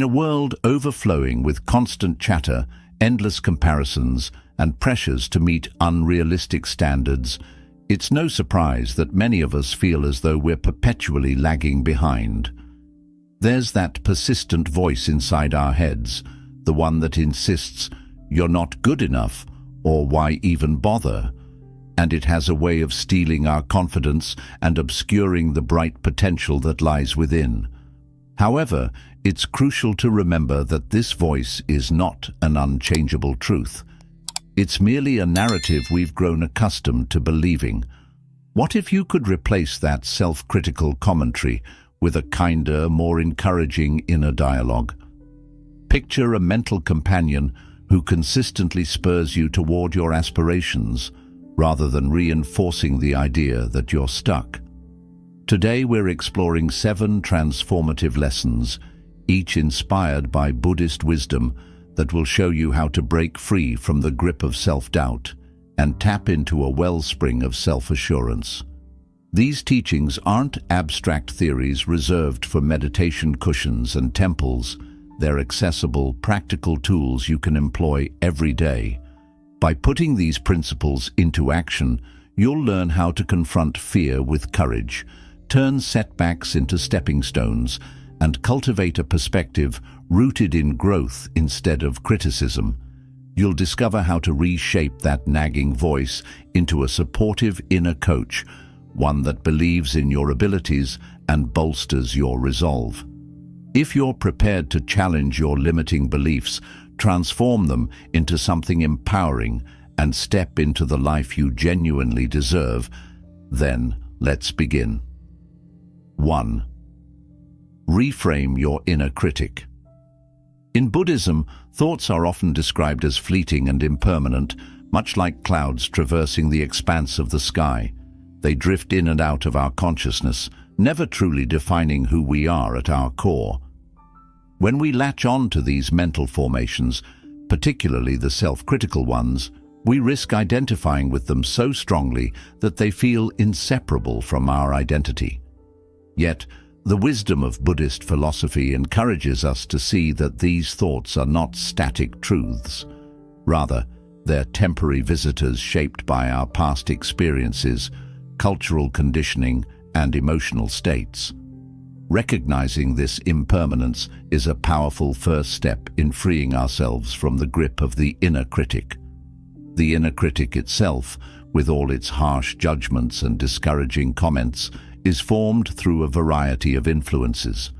In a world overflowing with constant chatter, endless comparisons, and pressures to meet unrealistic standards, it's no surprise that many of us feel as though we're perpetually lagging behind. There's that persistent voice inside our heads, the one that insists, "You're not good enough," or "Why even bother?" And it has a way of stealing our confidence and obscuring the bright potential that lies within. However, it's crucial to remember that this voice is not an unchangeable truth. It's merely a narrative we've grown accustomed to believing. What if you could replace that self-critical commentary with a kinder, more encouraging inner dialogue? Picture a mental companion who consistently spurs you toward your aspirations, rather than reinforcing the idea that you're stuck. Today we're exploring 7 transformative lessons, each inspired by Buddhist wisdom, that will show you how to break free from the grip of self-doubt and tap into a wellspring of self-assurance. These teachings aren't abstract theories reserved for meditation cushions and temples. They're accessible, practical tools you can employ every day. By putting these principles into action, you'll learn how to confront fear with courage, turn setbacks into stepping stones, and cultivate a perspective rooted in growth instead of criticism. You'll discover how to reshape that nagging voice into a supportive inner coach, one that believes in your abilities and bolsters your resolve. If you're prepared to challenge your limiting beliefs, transform them into something empowering, and step into the life you genuinely deserve, then let's begin. 1. Reframe your inner critic. In Buddhism, thoughts are often described as fleeting and impermanent, much like clouds traversing the expanse of the sky. They drift in and out of our consciousness, never truly defining who we are at our core. When we latch on to these mental formations, particularly the self-critical ones, we risk identifying with them so strongly that they feel inseparable from our identity. Yet, the wisdom of Buddhist philosophy encourages us to see that these thoughts are not static truths. Rather, they're temporary visitors shaped by our past experiences, cultural conditioning, and emotional states. Recognizing this impermanence is a powerful first step in freeing ourselves from the grip of the inner critic. The inner critic itself, with all its harsh judgments and discouraging comments, is formed through a variety of influences.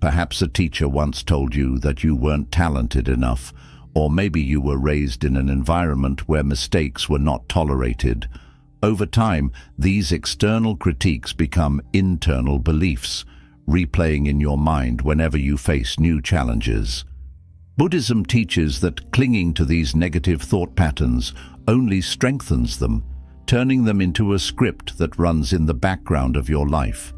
Perhaps a teacher once told you that you weren't talented enough, or maybe you were raised in an environment where mistakes were not tolerated. Over time, these external critiques become internal beliefs, replaying in your mind whenever you face new challenges. Buddhism teaches that clinging to these negative thought patterns only strengthens them, turning them into a script that runs in the background of your life.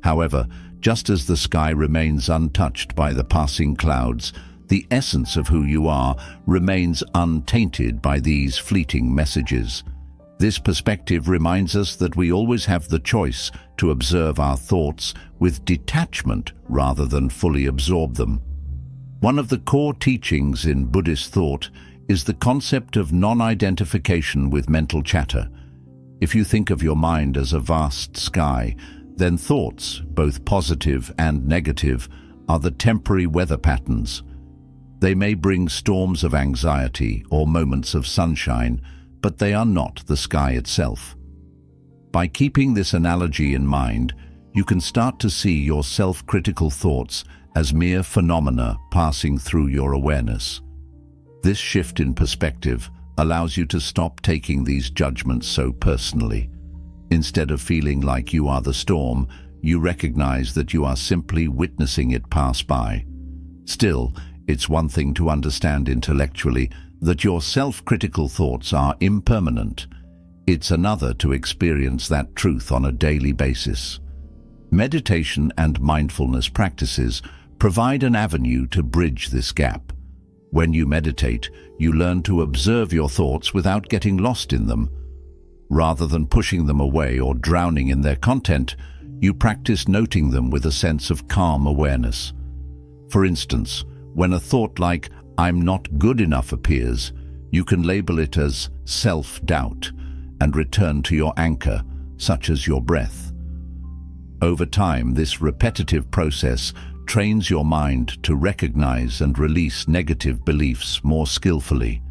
However, just as the sky remains untouched by the passing clouds, the essence of who you are remains untainted by these fleeting messages. This perspective reminds us that we always have the choice to observe our thoughts with detachment rather than fully absorb them. One of the core teachings in Buddhist thought is the concept of non-identification with mental chatter. If you think of your mind as a vast sky, then thoughts, both positive and negative, are the temporary weather patterns. They may bring storms of anxiety or moments of sunshine, but they are not the sky itself. By keeping this analogy in mind, you can start to see your self-critical thoughts as mere phenomena passing through your awareness. This shift in perspective allows you to stop taking these judgments so personally. Instead of feeling like you are the storm, you recognize that you are simply witnessing it pass by. Still, it's one thing to understand intellectually that your self-critical thoughts are impermanent. It's another to experience that truth on a daily basis. Meditation and mindfulness practices provide an avenue to bridge this gap. When you meditate, you learn to observe your thoughts without getting lost in them. Rather than pushing them away or drowning in their content, you practice noting them with a sense of calm awareness. For instance, when a thought like, "I'm not good enough" appears, you can label it as self-doubt and return to your anchor, such as your breath. Over time, this repetitive process trains your mind to recognize and release negative beliefs more skillfully.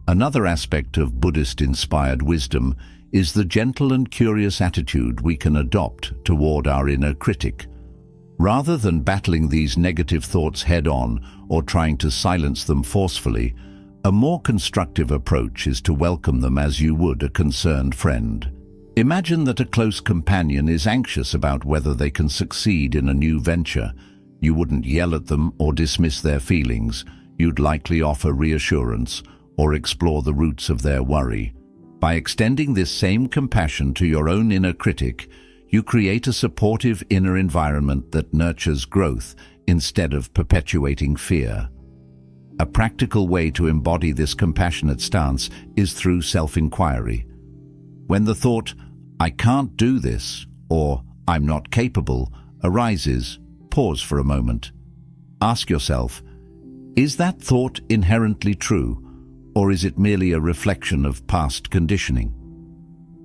Another aspect of Buddhist-inspired wisdom is the gentle and curious attitude we can adopt toward our inner critic. Rather than battling these negative thoughts head-on or trying to silence them forcefully, a more constructive approach is to welcome them as you would a concerned friend. Imagine that a close companion is anxious about whether they can succeed in a new venture. You wouldn't yell at them or dismiss their feelings. You'd likely offer reassurance or explore the roots of their worry. By extending this same compassion to your own inner critic, you create a supportive inner environment that nurtures growth instead of perpetuating fear. A practical way to embody this compassionate stance is through self-inquiry. When the thought, "I can't do this," or "I'm not capable," arises, pause for a moment. Ask yourself, is that thought inherently true, or is it merely a reflection of past conditioning?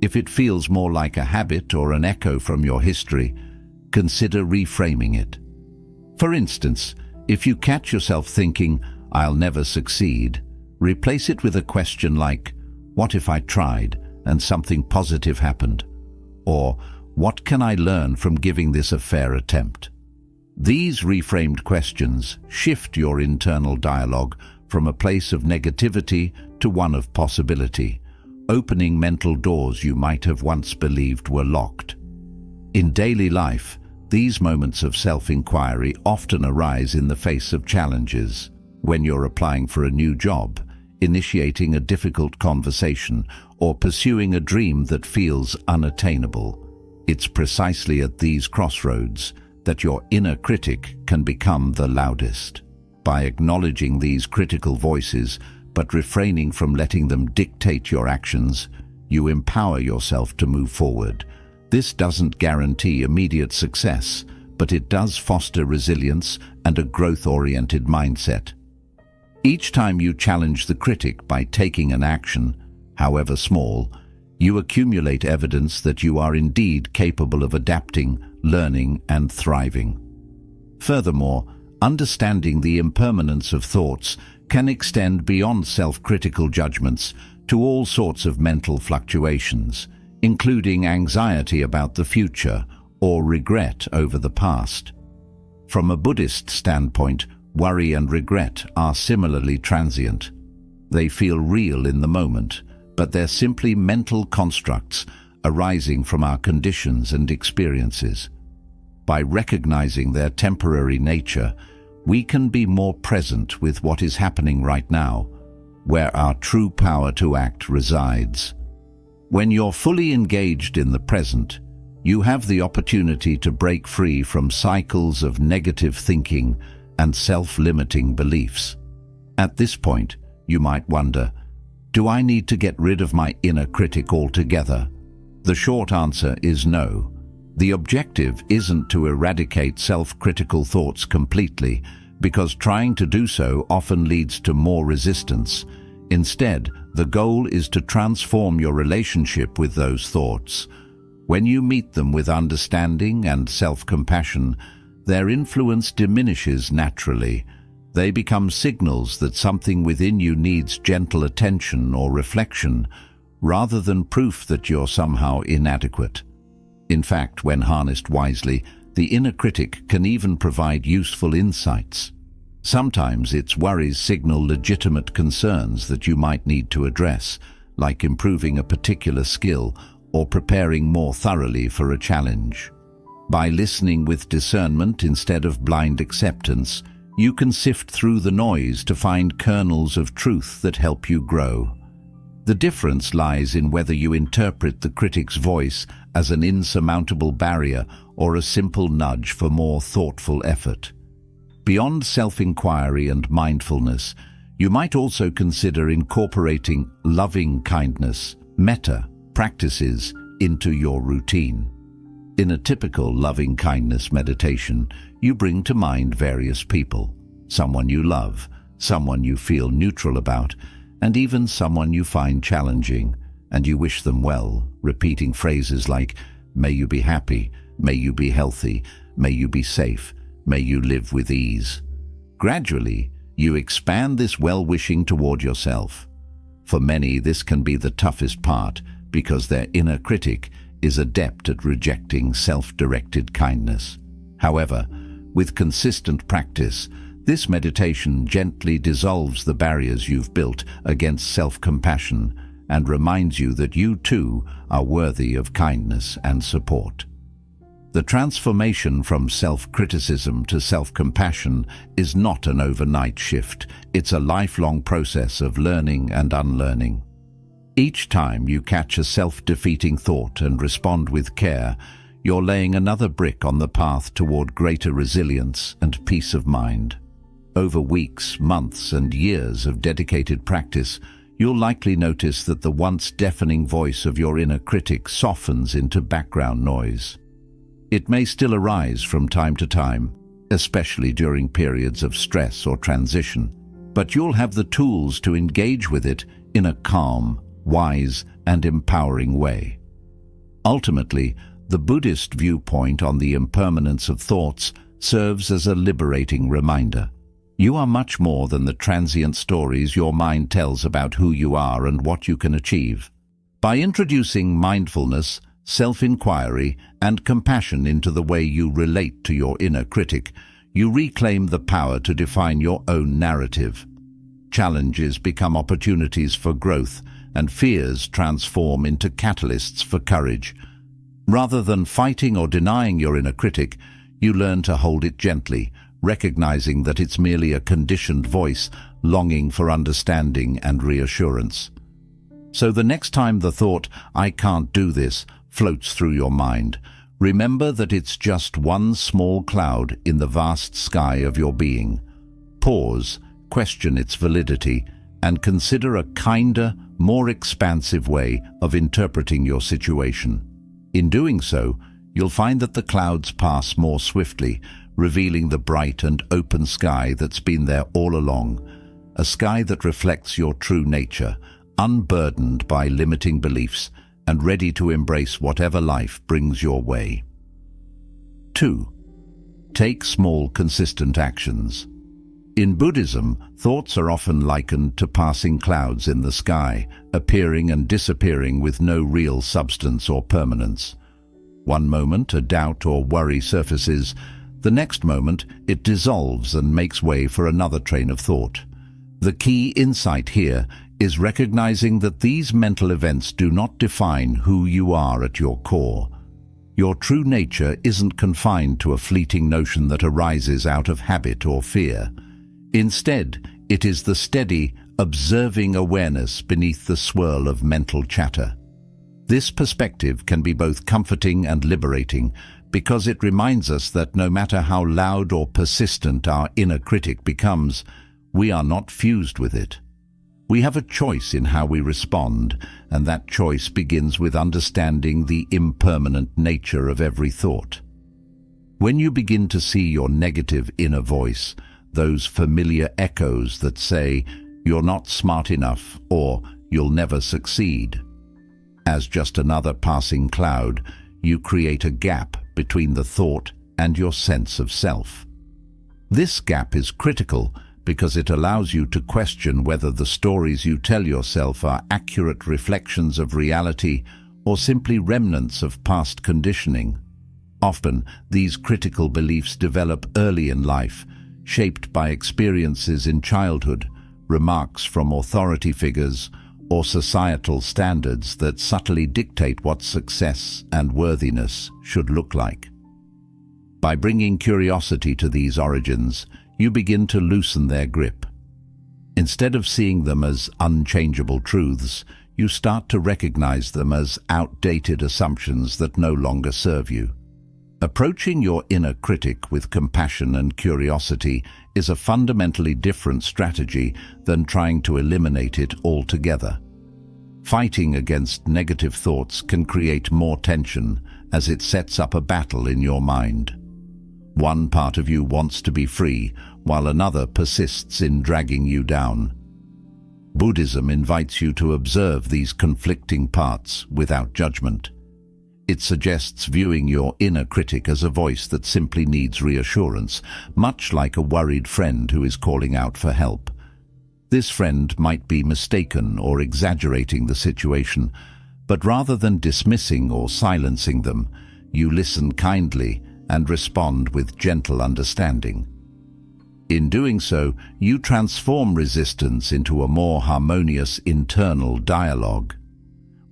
If it feels more like a habit or an echo from your history, consider reframing it. For instance, if you catch yourself thinking, "I'll never succeed," replace it with a question like, "What if I tried and something positive happened?" Or, "What can I learn from giving this a fair attempt?" These reframed questions shift your internal dialogue from a place of negativity to one of possibility, opening mental doors you might have once believed were locked. In daily life, these moments of self-inquiry often arise in the face of challenges. When you're applying for a new job, initiating a difficult conversation, or pursuing a dream that feels unattainable. It's precisely at these crossroads that your inner critic can become the loudest. By acknowledging these critical voices, but refraining from letting them dictate your actions, you empower yourself to move forward. This doesn't guarantee immediate success, but it does foster resilience and a growth-oriented mindset. Each time you challenge the critic by taking an action, however small, you accumulate evidence that you are indeed capable of adapting, learning, and thriving. Furthermore, understanding the impermanence of thoughts can extend beyond self-critical judgments to all sorts of mental fluctuations, including anxiety about the future or regret over the past. From a Buddhist standpoint, worry and regret are similarly transient. They feel real in the moment, but they're simply mental constructs arising from our conditions and experiences. By recognizing their temporary nature, we can be more present with what is happening right now, where our true power to act resides. When you're fully engaged in the present, you have the opportunity to break free from cycles of negative thinking and self-limiting beliefs. At this point, you might wonder, do I need to get rid of my inner critic altogether? The short answer is no. The objective isn't to eradicate self-critical thoughts completely, because trying to do so often leads to more resistance. Instead, the goal is to transform your relationship with those thoughts. When you meet them with understanding and self-compassion, their influence diminishes naturally. They become signals that something within you needs gentle attention or reflection, rather than proof that you're somehow inadequate. In fact, when harnessed wisely, the inner critic can even provide useful insights. Sometimes its worries signal legitimate concerns that you might need to address, like improving a particular skill or preparing more thoroughly for a challenge. By listening with discernment instead of blind acceptance, you can sift through the noise to find kernels of truth that help you grow. The difference lies in whether you interpret the critic's voice as an insurmountable barrier or a simple nudge for more thoughtful effort. Beyond self-inquiry and mindfulness, you might also consider incorporating loving kindness, metta, practices into your routine. In a typical loving-kindness meditation, you bring to mind various people, someone you love, someone you feel neutral about, and even someone you find challenging, and you wish them well, repeating phrases like, "May you be happy, may you be healthy, may you be safe, may you live with ease." Gradually, you expand this well-wishing toward yourself. For many, this can be the toughest part because their inner critic is adept at rejecting self-directed kindness. However, with consistent practice, this meditation gently dissolves the barriers you've built against self-compassion and reminds you that you too are worthy of kindness and support. The transformation from self-criticism to self-compassion is not an overnight shift. It's a lifelong process of learning and unlearning. Each time you catch a self-defeating thought and respond with care, you're laying another brick on the path toward greater resilience and peace of mind. Over weeks, months, and years of dedicated practice, you'll likely notice that the once deafening voice of your inner critic softens into background noise. It may still arise from time to time, especially during periods of stress or transition, but you'll have the tools to engage with it in a calm, wise, and empowering way. Ultimately, the Buddhist viewpoint on the impermanence of thoughts serves as a liberating reminder. You are much more than the transient stories your mind tells about who you are and what you can achieve. By introducing mindfulness, self-inquiry, and compassion into the way you relate to your inner critic, you reclaim the power to define your own narrative. Challenges become opportunities for growth, and fears transform into catalysts for courage. Rather than fighting or denying your inner critic, you learn to hold it gently, recognizing that it's merely a conditioned voice longing for understanding and reassurance. So the next time the thought, "I can't do this," floats through your mind, remember that it's just one small cloud in the vast sky of your being. Pause, question its validity, and consider a kinder, more expansive way of interpreting your situation. In doing so, you'll find that the clouds pass more swiftly, revealing the bright and open sky that's been there all along, a sky that reflects your true nature, unburdened by limiting beliefs and ready to embrace whatever life brings your way. 2. Take small, consistent actions. In Buddhism, thoughts are often likened to passing clouds in the sky, appearing and disappearing with no real substance or permanence. One moment a doubt or worry surfaces, the next moment it dissolves and makes way for another train of thought. The key insight here is recognizing that these mental events do not define who you are at your core. Your true nature isn't confined to a fleeting notion that arises out of habit or fear. Instead, it is the steady, observing awareness beneath the swirl of mental chatter. This perspective can be both comforting and liberating because it reminds us that no matter how loud or persistent our inner critic becomes, we are not fused with it. We have a choice in how we respond, and that choice begins with understanding the impermanent nature of every thought. When you begin to see your negative inner voice, those familiar echoes that say, "You're not smart enough," or "You'll never succeed," as just another passing cloud, you create a gap between the thought and your sense of self. This gap is critical because it allows you to question whether the stories you tell yourself are accurate reflections of reality or simply remnants of past conditioning. Often, these critical beliefs develop early in life, shaped by experiences in childhood, remarks from authority figures, or societal standards that subtly dictate what success and worthiness should look like. By bringing curiosity to these origins, you begin to loosen their grip. Instead of seeing them as unchangeable truths, you start to recognize them as outdated assumptions that no longer serve you. Approaching your inner critic with compassion and curiosity is a fundamentally different strategy than trying to eliminate it altogether. Fighting against negative thoughts can create more tension, as it sets up a battle in your mind. One part of you wants to be free, while another persists in dragging you down. Buddhism invites you to observe these conflicting parts without judgment. It suggests viewing your inner critic as a voice that simply needs reassurance, much like a worried friend who is calling out for help. This friend might be mistaken or exaggerating the situation, but rather than dismissing or silencing them, you listen kindly and respond with gentle understanding. In doing so, you transform resistance into a more harmonious internal dialogue.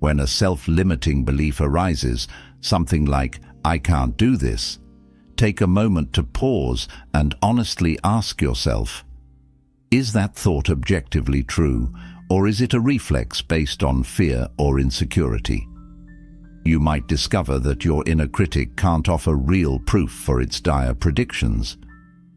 When a self-limiting belief arises, something like, "I can't do this," take a moment to pause and honestly ask yourself, is that thought objectively true, or is it a reflex based on fear or insecurity? You might discover that your inner critic can't offer real proof for its dire predictions.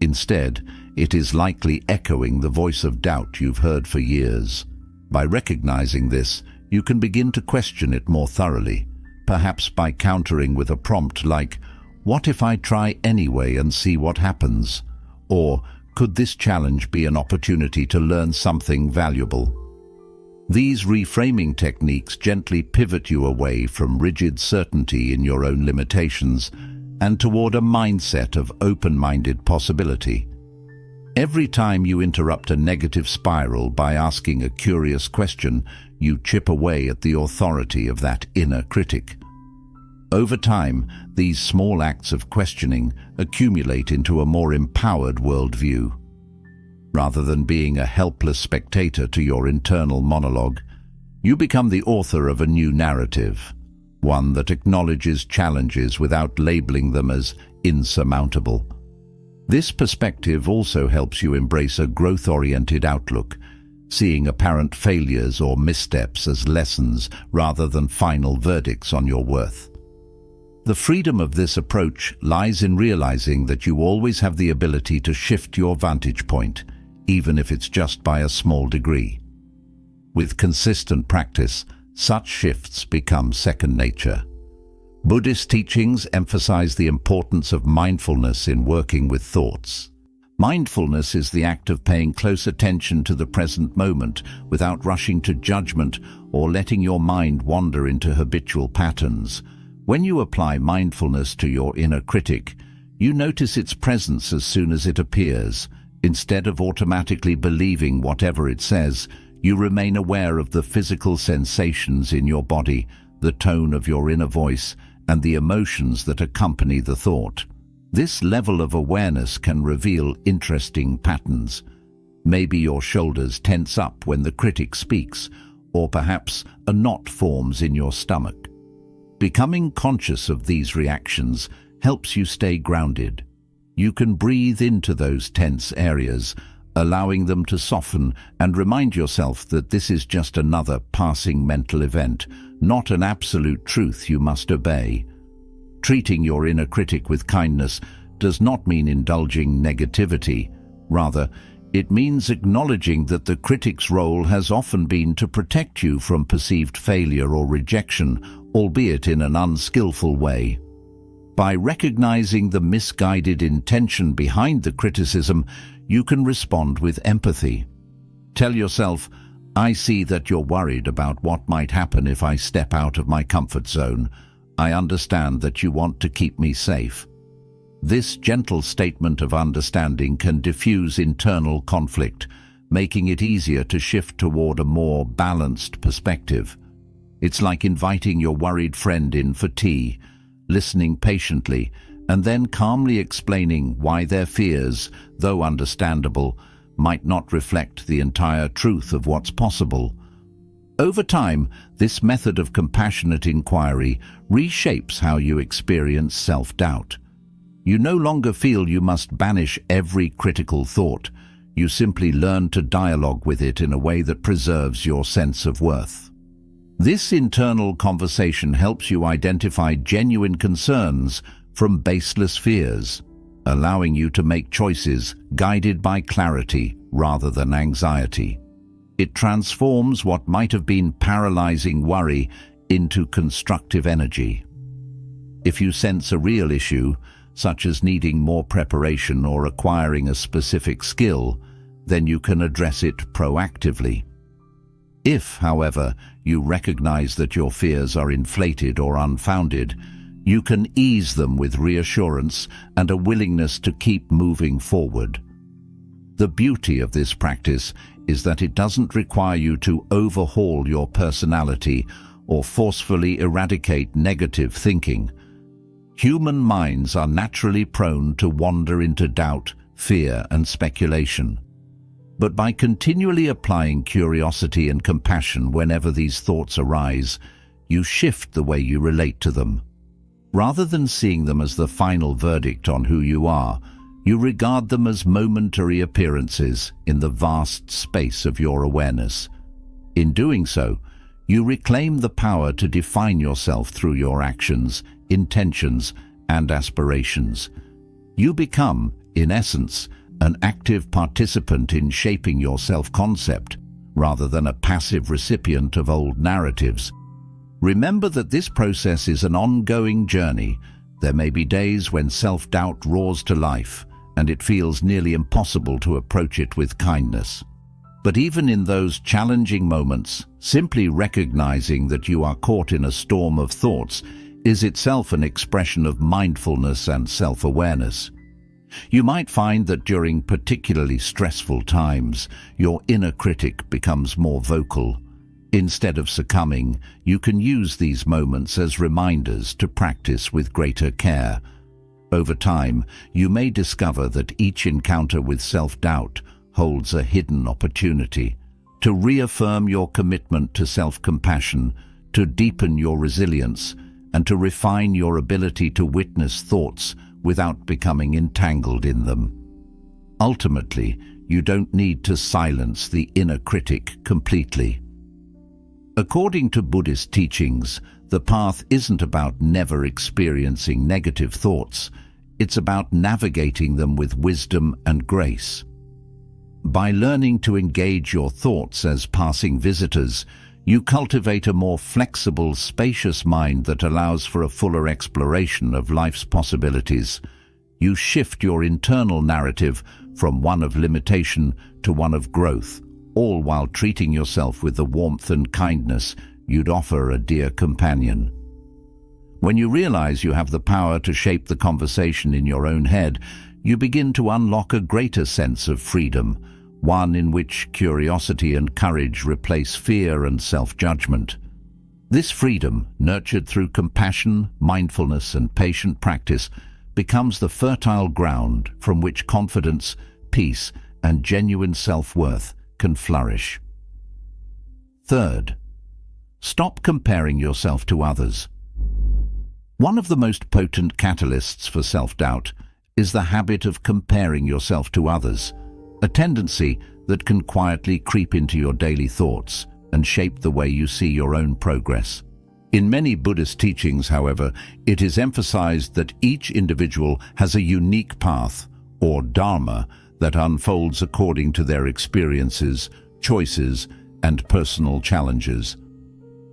Instead, it is likely echoing the voice of doubt you've heard for years. By recognizing this, you can begin to question it more thoroughly, perhaps by countering with a prompt like, "What if I try anyway and see what happens?" Or, "Could this challenge be an opportunity to learn something valuable?" These reframing techniques gently pivot you away from rigid certainty in your own limitations and toward a mindset of open-minded possibility. Every time you interrupt a negative spiral by asking a curious question, you chip away at the authority of that inner critic. Over time, these small acts of questioning accumulate into a more empowered worldview. Rather than being a helpless spectator to your internal monologue, you become the author of a new narrative, one that acknowledges challenges without labeling them as insurmountable. This perspective also helps you embrace a growth-oriented outlook, seeing apparent failures or missteps as lessons rather than final verdicts on your worth. The freedom of this approach lies in realizing that you always have the ability to shift your vantage point, even if it's just by a small degree. With consistent practice, such shifts become second nature. Buddhist teachings emphasize the importance of mindfulness in working with thoughts. Mindfulness is the act of paying close attention to the present moment without rushing to judgment or letting your mind wander into habitual patterns. When you apply mindfulness to your inner critic, you notice its presence as soon as it appears. Instead of automatically believing whatever it says, you remain aware of the physical sensations in your body, the tone of your inner voice, and the emotions that accompany the thought. This level of awareness can reveal interesting patterns. Maybe your shoulders tense up when the critic speaks, or perhaps a knot forms in your stomach. Becoming conscious of these reactions helps you stay grounded. You can breathe into those tense areas, allowing them to soften, and remind yourself that this is just another passing mental event, not an absolute truth you must obey. Treating your inner critic with kindness does not mean indulging negativity. Rather, it means acknowledging that the critic's role has often been to protect you from perceived failure or rejection, albeit in an unskillful way. By recognizing the misguided intention behind the criticism, you can respond with empathy. Tell yourself, "I see that you're worried about what might happen if I step out of my comfort zone. I understand that you want to keep me safe." This gentle statement of understanding can diffuse internal conflict, making it easier to shift toward a more balanced perspective. It's like inviting your worried friend in for tea, listening patiently, and then calmly explaining why their fears, though understandable, might not reflect the entire truth of what's possible. Over time, this method of compassionate inquiry reshapes how you experience self-doubt. You no longer feel you must banish every critical thought. You simply learn to dialogue with it in a way that preserves your sense of worth. This internal conversation helps you identify genuine concerns from baseless fears, allowing you to make choices guided by clarity rather than anxiety. It transforms what might have been paralyzing worry into constructive energy. If you sense a real issue, such as needing more preparation or acquiring a specific skill, then you can address it proactively. If, however, you recognize that your fears are inflated or unfounded, you can ease them with reassurance and a willingness to keep moving forward. The beauty of this practice is that it doesn't require you to overhaul your personality or forcefully eradicate negative thinking. Human minds are naturally prone to wander into doubt, fear, and speculation. But by continually applying curiosity and compassion whenever these thoughts arise, you shift the way you relate to them. Rather than seeing them as the final verdict on who you are, you regard them as momentary appearances in the vast space of your awareness. In doing so, you reclaim the power to define yourself through your actions, intentions, and aspirations. You become, in essence, an active participant in shaping your self-concept, rather than a passive recipient of old narratives. Remember that this process is an ongoing journey. There may be days when self-doubt roars to life, and it feels nearly impossible to approach it with kindness. But even in those challenging moments, simply recognizing that you are caught in a storm of thoughts is itself an expression of mindfulness and self-awareness. You might find that during particularly stressful times, your inner critic becomes more vocal. Instead of succumbing, you can use these moments as reminders to practice with greater care. Over time, you may discover that each encounter with self-doubt holds a hidden opportunity to reaffirm your commitment to self-compassion, to deepen your resilience, and to refine your ability to witness thoughts without becoming entangled in them. Ultimately, you don't need to silence the inner critic completely. According to Buddhist teachings, the path isn't about never experiencing negative thoughts. It's about navigating them with wisdom and grace. By learning to engage your thoughts as passing visitors, you cultivate a more flexible, spacious mind that allows for a fuller exploration of life's possibilities. You shift your internal narrative from one of limitation to one of growth, all while treating yourself with the warmth and kindness you'd offer a dear companion. When you realize you have the power to shape the conversation in your own head, you begin to unlock a greater sense of freedom, one in which curiosity and courage replace fear and self-judgment. This freedom, nurtured through compassion, mindfulness, and patient practice, becomes the fertile ground from which confidence, peace, and genuine self-worth can flourish. Third, stop comparing yourself to others. One of the most potent catalysts for self-doubt is the habit of comparing yourself to others, a tendency that can quietly creep into your daily thoughts and shape the way you see your own progress. In many Buddhist teachings, however, it is emphasized that each individual has a unique path, or dharma, that unfolds according to their experiences, choices, and personal challenges.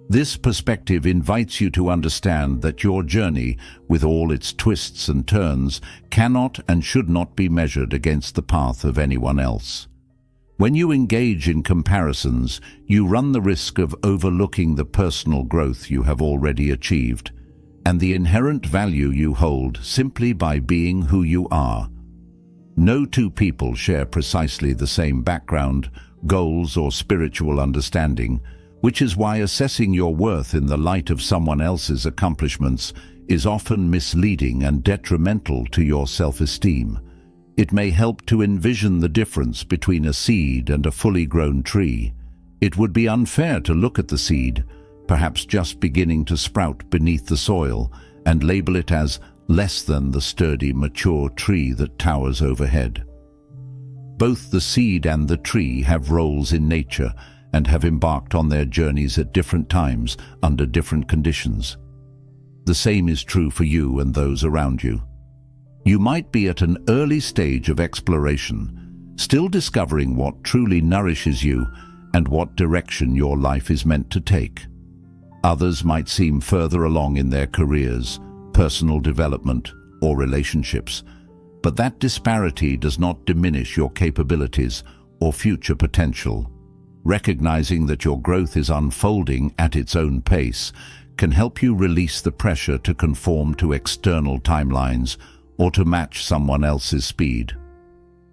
This perspective invites you to understand that your journey, with all its twists and turns, cannot and should not be measured against the path of anyone else. When you engage in comparisons, you run the risk of overlooking the personal growth you have already achieved, and the inherent value you hold simply by being who you are. No two people share precisely the same background, goals, or spiritual understanding, which is why assessing your worth in the light of someone else's accomplishments is often misleading and detrimental to your self-esteem. It may help to envision the difference between a seed and a fully grown tree. It would be unfair to look at the seed, perhaps just beginning to sprout beneath the soil, and label it as less than the sturdy, mature tree that towers overhead. Both the seed and the tree have roles in nature and have embarked on their journeys at different times under different conditions. The same is true for you and those around you. You might be at an early stage of exploration, still discovering what truly nourishes you and what direction your life is meant to take. Others might seem further along in their careers, personal development, or relationships. But that disparity does not diminish your capabilities or future potential. Recognizing that your growth is unfolding at its own pace can help you release the pressure to conform to external timelines or to match someone else's speed.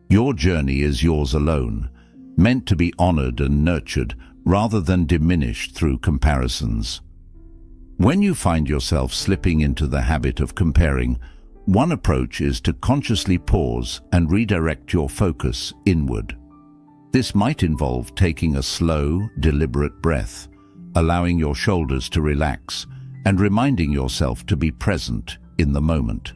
Your journey is yours alone, meant to be honored and nurtured rather than diminished through comparisons. When you find yourself slipping into the habit of comparing, one approach is to consciously pause and redirect your focus inward. This might involve taking a slow, deliberate breath, allowing your shoulders to relax, and reminding yourself to be present in the moment.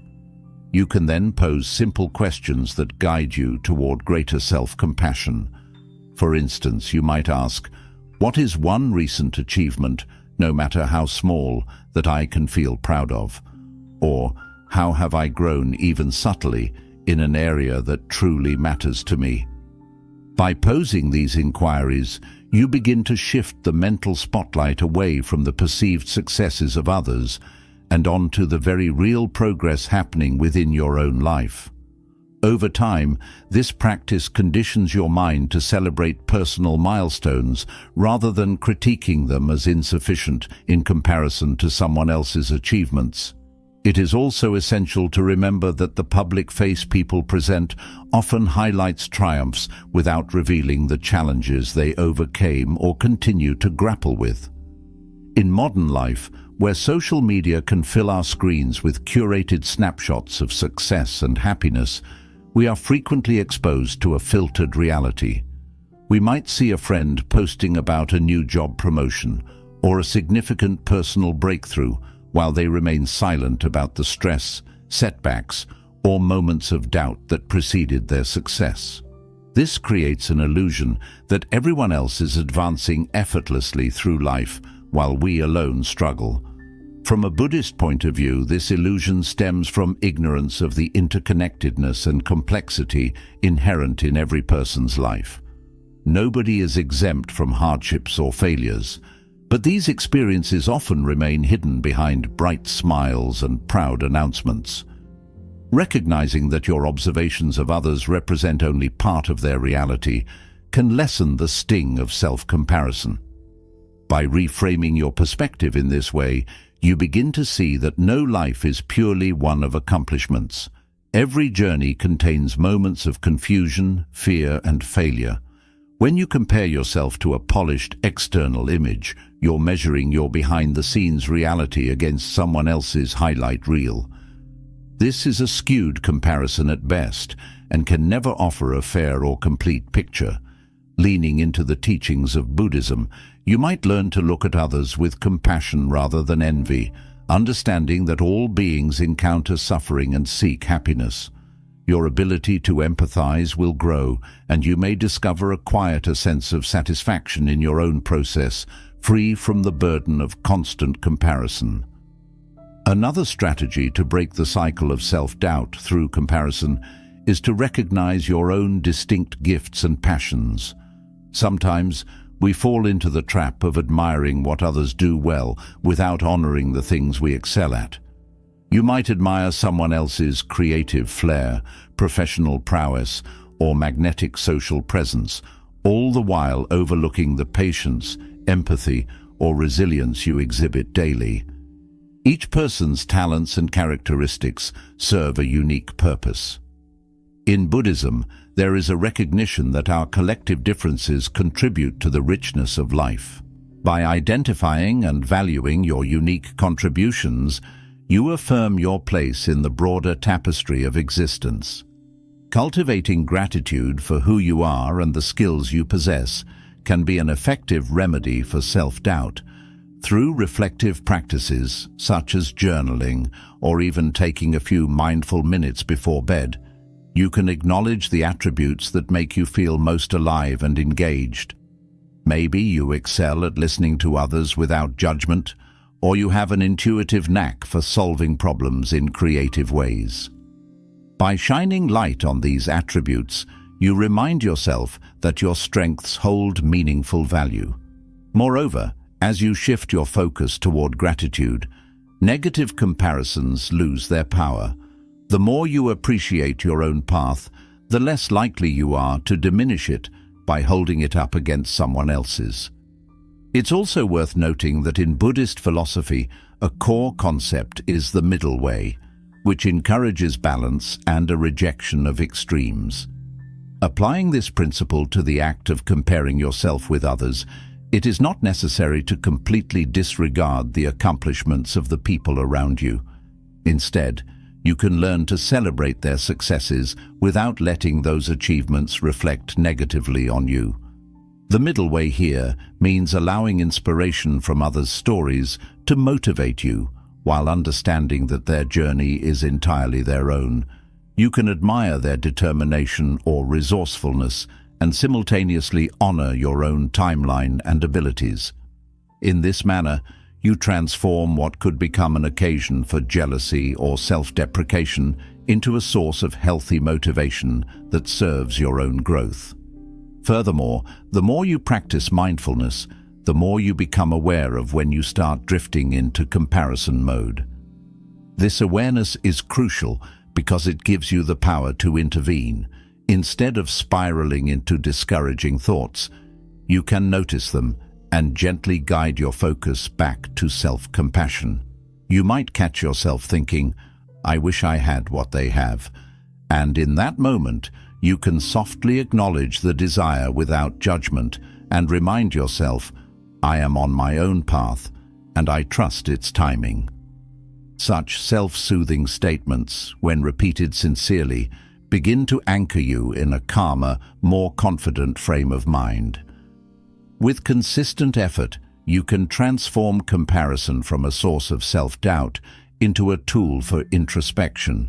You can then pose simple questions that guide you toward greater self-compassion. For instance, you might ask, "What is one recent achievement, no matter how small, that I can feel proud of?" Or, "How have I grown even subtly in an area that truly matters to me?" By posing these inquiries, you begin to shift the mental spotlight away from the perceived successes of others and onto the very real progress happening within your own life. Over time, this practice conditions your mind to celebrate personal milestones rather than critiquing them as insufficient in comparison to someone else's achievements. It is also essential to remember that the public face people present often highlights triumphs without revealing the challenges they overcame or continue to grapple with. In modern life, where social media can fill our screens with curated snapshots of success and happiness, we are frequently exposed to a filtered reality. We might see a friend posting about a new job promotion or a significant personal breakthrough, while they remain silent about the stress, setbacks, or moments of doubt that preceded their success. This creates an illusion that everyone else is advancing effortlessly through life while we alone struggle. From a Buddhist point of view, this illusion stems from ignorance of the interconnectedness and complexity inherent in every person's life. Nobody is exempt from hardships or failures, but these experiences often remain hidden behind bright smiles and proud announcements. Recognizing that your observations of others represent only part of their reality can lessen the sting of self-comparison. By reframing your perspective in this way, you begin to see that no life is purely one of accomplishments. Every journey contains moments of confusion, fear, and failure. When you compare yourself to a polished external image, you're measuring your behind-the-scenes reality against someone else's highlight reel. This is a skewed comparison at best and can never offer a fair or complete picture. Leaning into the teachings of Buddhism, you might learn to look at others with compassion rather than envy, understanding that all beings encounter suffering and seek happiness. Your ability to empathize will grow, and you may discover a quieter sense of satisfaction in your own process, free from the burden of constant comparison. Another strategy to break the cycle of self-doubt through comparison is to recognize your own distinct gifts and passions. Sometimes we fall into the trap of admiring what others do well without honoring the things we excel at. You might admire someone else's creative flair, professional prowess, or magnetic social presence, all the while overlooking the patience, empathy, or resilience you exhibit daily. Each person's talents and characteristics serve a unique purpose. In Buddhism, there is a recognition that our collective differences contribute to the richness of life. By identifying and valuing your unique contributions, you affirm your place in the broader tapestry of existence. Cultivating gratitude for who you are and the skills you possess can be an effective remedy for self-doubt. Through reflective practices, such as journaling or even taking a few mindful minutes before bed, you can acknowledge the attributes that make you feel most alive and engaged. Maybe you excel at listening to others without judgment, or you have an intuitive knack for solving problems in creative ways. By shining light on these attributes, you remind yourself that your strengths hold meaningful value. Moreover, as you shift your focus toward gratitude, Negative comparisons lose their power. The more you appreciate your own path, the less likely you are to diminish it by holding it up against someone else's. It's also worth noting that in Buddhist philosophy, a core concept is the middle way, which encourages balance and a rejection of extremes. Applying this principle to the act of comparing yourself with others, it is not necessary to completely disregard the accomplishments of the people around you. Instead, you can learn to celebrate their successes without letting those achievements reflect negatively on you. The middle way here means allowing inspiration from others' stories to motivate you, while understanding that their journey is entirely their own. You can admire their determination or resourcefulness and simultaneously honor your own timeline and abilities. In this manner, you transform what could become an occasion for jealousy or self-deprecation into a source of healthy motivation that serves your own growth. Furthermore, the more you practice mindfulness, the more you become aware of when you start drifting into comparison mode. This awareness is crucial because it gives you the power to intervene. Instead of spiraling into discouraging thoughts, you can notice them and gently guide your focus back to self-compassion. You might catch yourself thinking, "I wish I had what they have," and in that moment, you can softly acknowledge the desire without judgment and remind yourself, "I am on my own path, and I trust its timing." Such self-soothing statements, when repeated sincerely, begin to anchor you in a calmer, more confident frame of mind. With consistent effort, you can transform comparison from a source of self-doubt into a tool for introspection.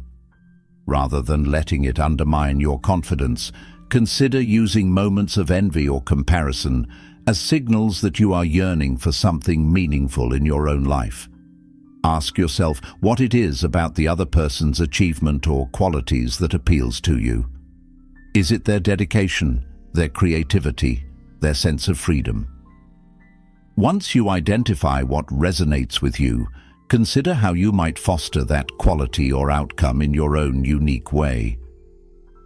Rather than letting it undermine your confidence, consider using moments of envy or comparison as signals that you are yearning for something meaningful in your own life. Ask yourself what it is about the other person's achievement or qualities that appeals to you. Is it their dedication, their creativity, their sense of freedom? Once you identify what resonates with you, consider how you might foster that quality or outcome in your own unique way.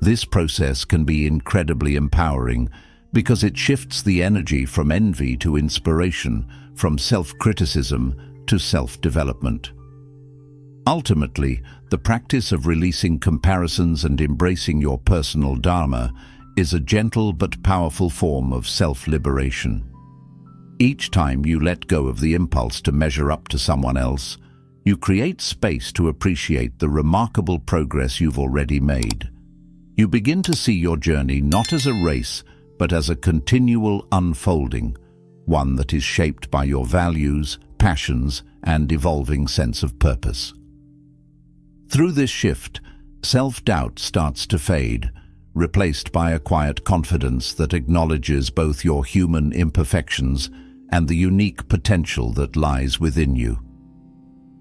This process can be incredibly empowering because it shifts the energy from envy to inspiration, from self-criticism to self-development. Ultimately, the practice of releasing comparisons and embracing your personal dharma is a gentle but powerful form of self-liberation. Each time you let go of the impulse to measure up to someone else, you create space to appreciate the remarkable progress you've already made. You begin to see your journey not as a race, but as a continual unfolding, one that is shaped by your values, passions, and evolving sense of purpose. Through this shift, self-doubt starts to fade, replaced by a quiet confidence that acknowledges both your human imperfections and the unique potential that lies within you.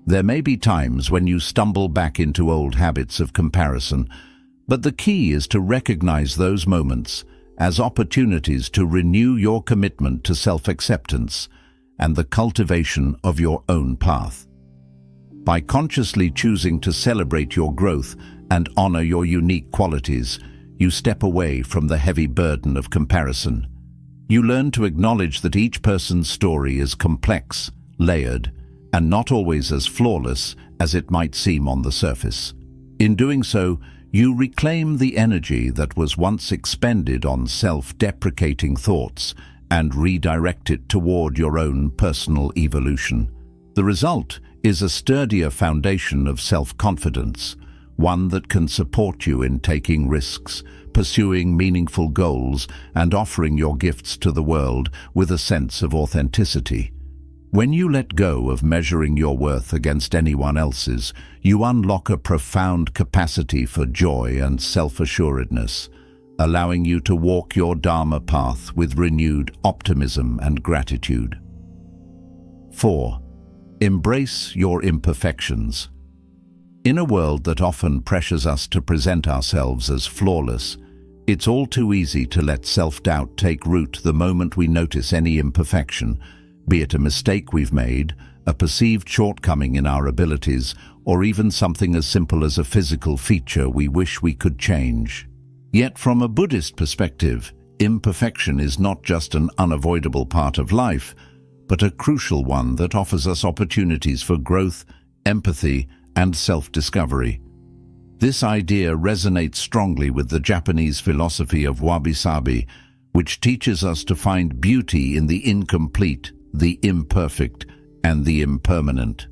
There may be times when you stumble back into old habits of comparison, but the key is to recognize those moments as opportunities to renew your commitment to self-acceptance and the cultivation of your own path. By consciously choosing to celebrate your growth and honor your unique qualities, you step away from the heavy burden of comparison. You learn to acknowledge that each person's story is complex, layered, and not always as flawless as it might seem on the surface. In doing so, you reclaim the energy that was once expended on self-deprecating thoughts and redirect it toward your own personal evolution. The result is a sturdier foundation of self-confidence, one that can support you in taking risks, pursuing meaningful goals, and offering your gifts to the world with a sense of authenticity. When you let go of measuring your worth against anyone else's, you unlock a profound capacity for joy and self-assuredness, allowing you to walk your Dharma path with renewed optimism and gratitude. 4. Embrace your imperfections. In a world that often pressures us to present ourselves as flawless, it's all too easy to let self-doubt take root the moment we notice any imperfection, be it a mistake we've made, a perceived shortcoming in our abilities, or even something as simple as a physical feature we wish we could change. Yet from a Buddhist perspective, imperfection is not just an unavoidable part of life, but a crucial one that offers us opportunities for growth, empathy, and self-discovery. This idea resonates strongly with the Japanese philosophy of wabi-sabi, which teaches us to find beauty in the incomplete, the imperfect, and the impermanent.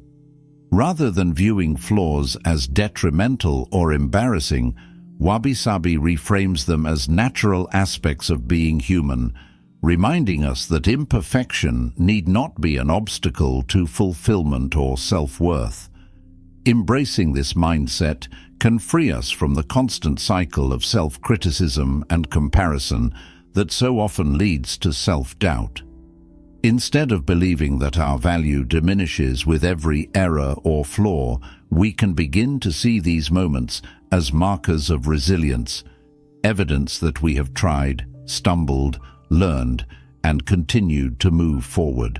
Rather than viewing flaws as detrimental or embarrassing, wabi-sabi reframes them as natural aspects of being human, reminding us that imperfection need not be an obstacle to fulfillment or self-worth. Embracing this mindset can free us from the constant cycle of self-criticism and comparison that so often leads to self-doubt. Instead of believing that our value diminishes with every error or flaw, we can begin to see these moments as markers of resilience, evidence that we have tried, stumbled, learned, and continued to move forward.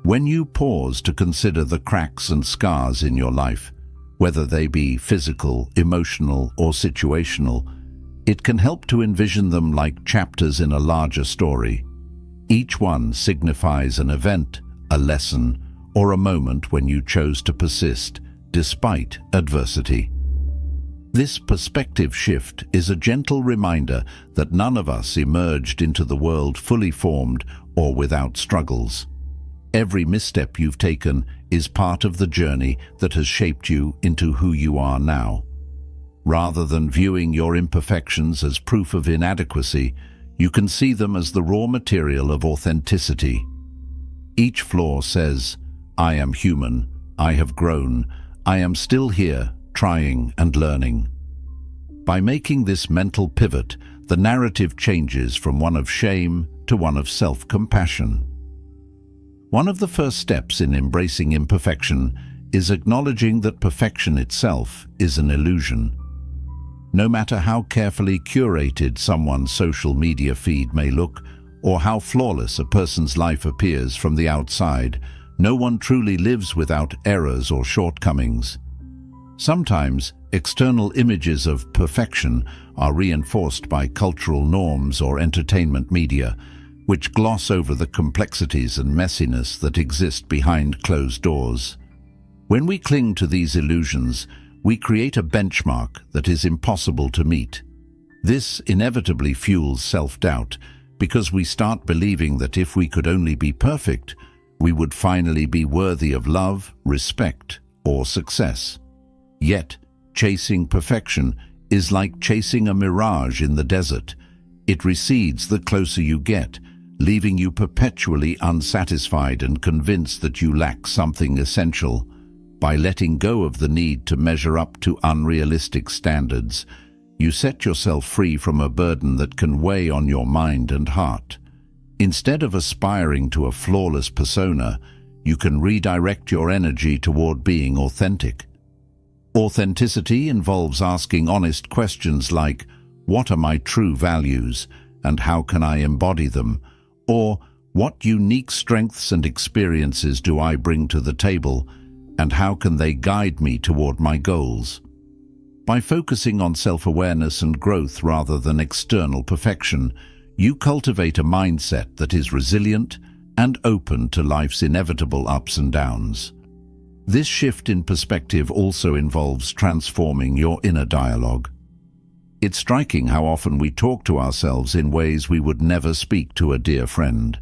When you pause to consider the cracks and scars in your life, whether they be physical, emotional, or situational, it can help to envision them like chapters in a larger story. Each one signifies an event, a lesson, or a moment when you chose to persist despite adversity. This perspective shift is a gentle reminder that none of us emerged into the world fully formed or without struggles. Every misstep you've taken is part of the journey that has shaped you into who you are now. Rather than viewing your imperfections as proof of inadequacy, you can see them as the raw material of authenticity. Each flaw says, "I am human, I have grown, I am still here, trying and learning." By making this mental pivot, the narrative changes from one of shame to one of self-compassion. One of the first steps in embracing imperfection is acknowledging that perfection itself is an illusion. No matter how carefully curated someone's social media feed may look, or how flawless a person's life appears from the outside, no one truly lives without errors or shortcomings. Sometimes, external images of perfection are reinforced by cultural norms or entertainment media, which gloss over the complexities and messiness that exist behind closed doors. When we cling to these illusions, we create a benchmark that is impossible to meet. This inevitably fuels self-doubt, because we start believing that if we could only be perfect, we would finally be worthy of love, respect, or success. Yet, chasing perfection is like chasing a mirage in the desert. It recedes the closer you get, leaving you perpetually unsatisfied and convinced that you lack something essential. By letting go of the need to measure up to unrealistic standards, you set yourself free from a burden that can weigh on your mind and heart. Instead of aspiring to a flawless persona, you can redirect your energy toward being authentic. Authenticity involves asking honest questions like, "What are my true values, and how can I embody them?" Or, "What unique strengths and experiences do I bring to the table, and how can they guide me toward my goals?" By focusing on self-awareness and growth rather than external perfection, you cultivate a mindset that is resilient and open to life's inevitable ups and downs. This shift in perspective also involves transforming your inner dialogue. It's striking how often we talk to ourselves in ways we would never speak to a dear friend.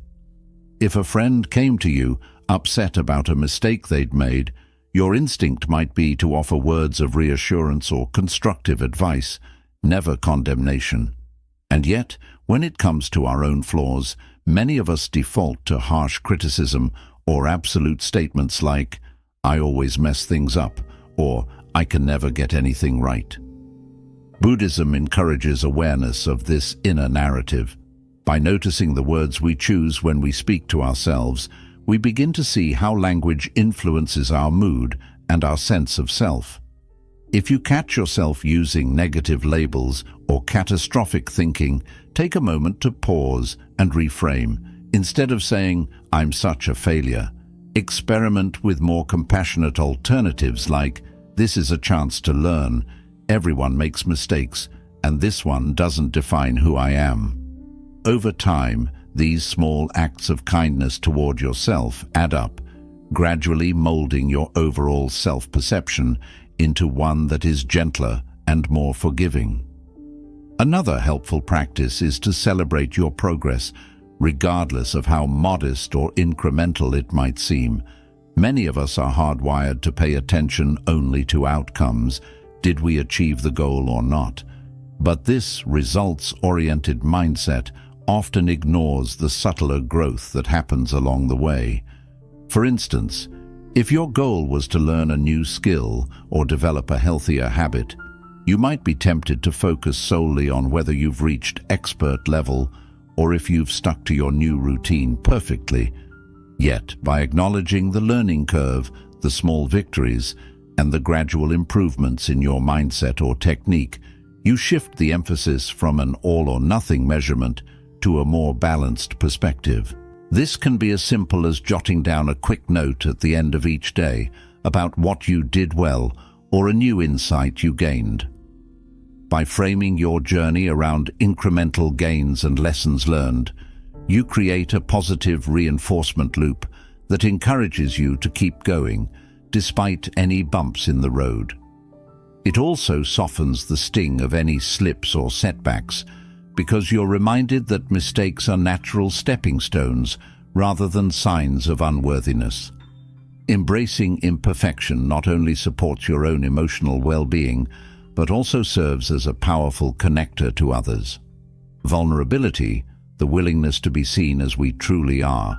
If a friend came to you upset about a mistake they'd made, your instinct might be to offer words of reassurance or constructive advice, never condemnation. And yet, when it comes to our own flaws, many of us default to harsh criticism or absolute statements like, "I always mess things up," or "I can never get anything right." Buddhism encourages awareness of this inner narrative. By noticing the words we choose when we speak to ourselves, we begin to see how language influences our mood and our sense of self. If you catch yourself using negative labels or catastrophic thinking, take a moment to pause and reframe. Instead of saying, "I'm such a failure," Experiment with more compassionate alternatives like, this is a chance to learn, everyone makes mistakes, and this one doesn't define who I am. Over time, these small acts of kindness toward yourself add up, gradually molding your overall self-perception into one that is gentler and more forgiving. Another helpful practice is to celebrate your progress, regardless of how modest or incremental it might seem. Many of us are hardwired to pay attention only to outcomes. Did we achieve the goal or not? But this results-oriented mindset often ignores the subtler growth that happens along the way. For instance, if your goal was to learn a new skill or develop a healthier habit, you might be tempted to focus solely on whether you've reached expert level or if you've stuck to your new routine perfectly. Yet, by acknowledging the learning curve, the small victories, and the gradual improvements in your mindset or technique, you shift the emphasis from an all-or-nothing measurement to a more balanced perspective. This can be as simple as jotting down a quick note at the end of each day about what you did well or a new insight you gained. By framing your journey around incremental gains and lessons learned, you create a positive reinforcement loop that encourages you to keep going despite any bumps in the road. It also softens the sting of any slips or setbacks because you're reminded that mistakes are natural stepping stones rather than signs of unworthiness. Embracing imperfection not only supports your own emotional well-being, but also serves as a powerful connector to others. Vulnerability, the willingness to be seen as we truly are,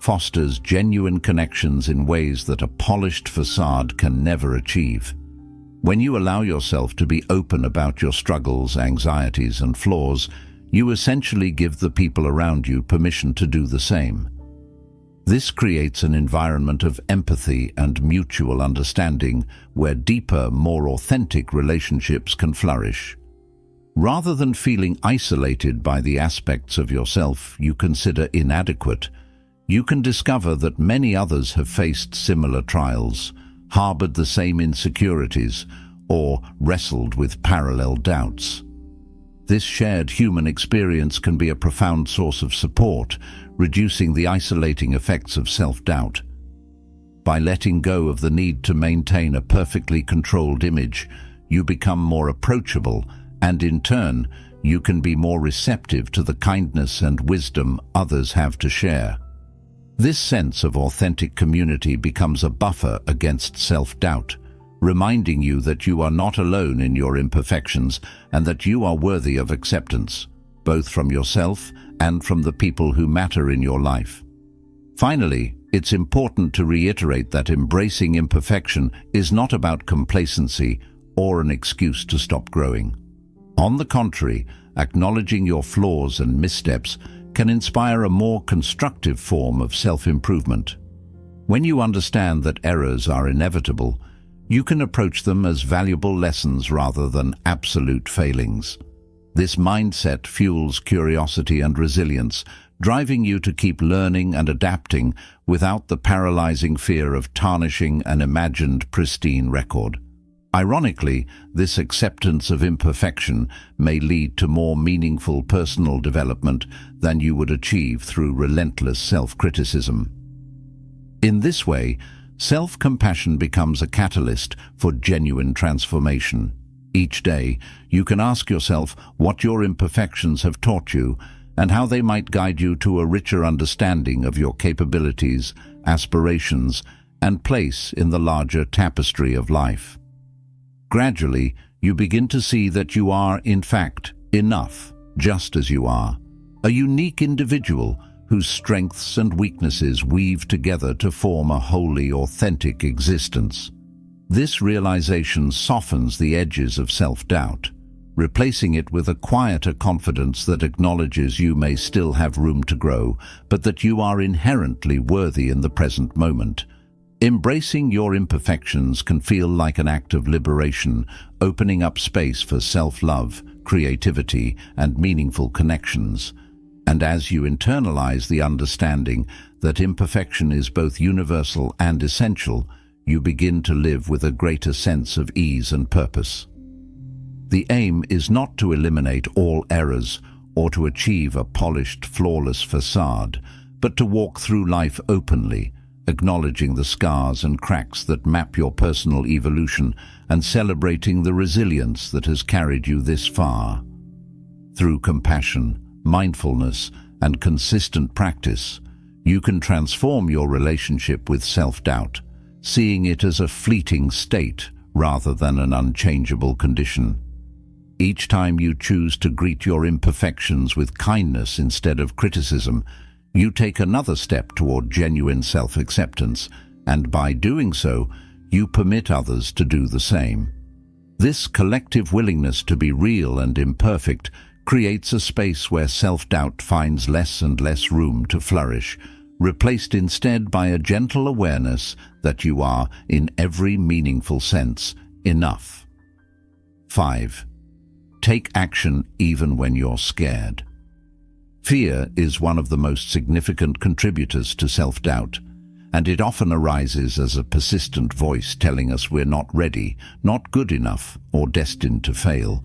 fosters genuine connections in ways that a polished facade can never achieve. When you allow yourself to be open about your struggles, anxieties, and flaws, you essentially give the people around you permission to do the same. This creates an environment of empathy and mutual understanding where deeper, more authentic relationships can flourish. Rather than feeling isolated by the aspects of yourself you consider inadequate, you can discover that many others have faced similar trials, harbored the same insecurities, or wrestled with parallel doubts. This shared human experience can be a profound source of support, reducing the isolating effects of self-doubt. By letting go of the need to maintain a perfectly controlled image, you become more approachable, and in turn, you can be more receptive to the kindness and wisdom others have to share. This sense of authentic community becomes a buffer against self-doubt, reminding you that you are not alone in your imperfections and that you are worthy of acceptance, both from yourself and from the people who matter in your life. Finally, it's important to reiterate that embracing imperfection is not about complacency or an excuse to stop growing. On the contrary, acknowledging your flaws and missteps can inspire a more constructive form of self-improvement. When you understand that errors are inevitable, you can approach them as valuable lessons rather than absolute failings. This mindset fuels curiosity and resilience, driving you to keep learning and adapting without the paralyzing fear of tarnishing an imagined pristine record. Ironically, this acceptance of imperfection may lead to more meaningful personal development than you would achieve through relentless self-criticism. In this way, self-compassion becomes a catalyst for genuine transformation. Each day, you can ask yourself what your imperfections have taught you and how they might guide you to a richer understanding of your capabilities, aspirations, and place in the larger tapestry of life. Gradually, you begin to see that you are, in fact, enough, just as you are, a unique individual whose strengths and weaknesses weave together to form a wholly authentic existence. This realization softens the edges of self-doubt, replacing it with a quieter confidence that acknowledges you may still have room to grow, but that you are inherently worthy in the present moment. Embracing your imperfections can feel like an act of liberation, opening up space for self-love, creativity, and meaningful connections. And as you internalize the understanding that imperfection is both universal and essential, you begin to live with a greater sense of ease and purpose. The aim is not to eliminate all errors or to achieve a polished, flawless facade, but to walk through life openly, acknowledging the scars and cracks that map your personal evolution and celebrating the resilience that has carried you this far. Through compassion, mindfulness, and consistent practice, you can transform your relationship with self-doubt, seeing it as a fleeting state rather than an unchangeable condition. Each time you choose to greet your imperfections with kindness instead of criticism, you take another step toward genuine self-acceptance, and by doing so, you permit others to do the same. This collective willingness to be real and imperfect creates a space where self-doubt finds less and less room to flourish, replaced instead by a gentle awareness that you are, in every meaningful sense, enough. 5. Take action even when you're scared. Fear is one of the most significant contributors to self-doubt, and it often arises as a persistent voice telling us we're not ready, not good enough, or destined to fail.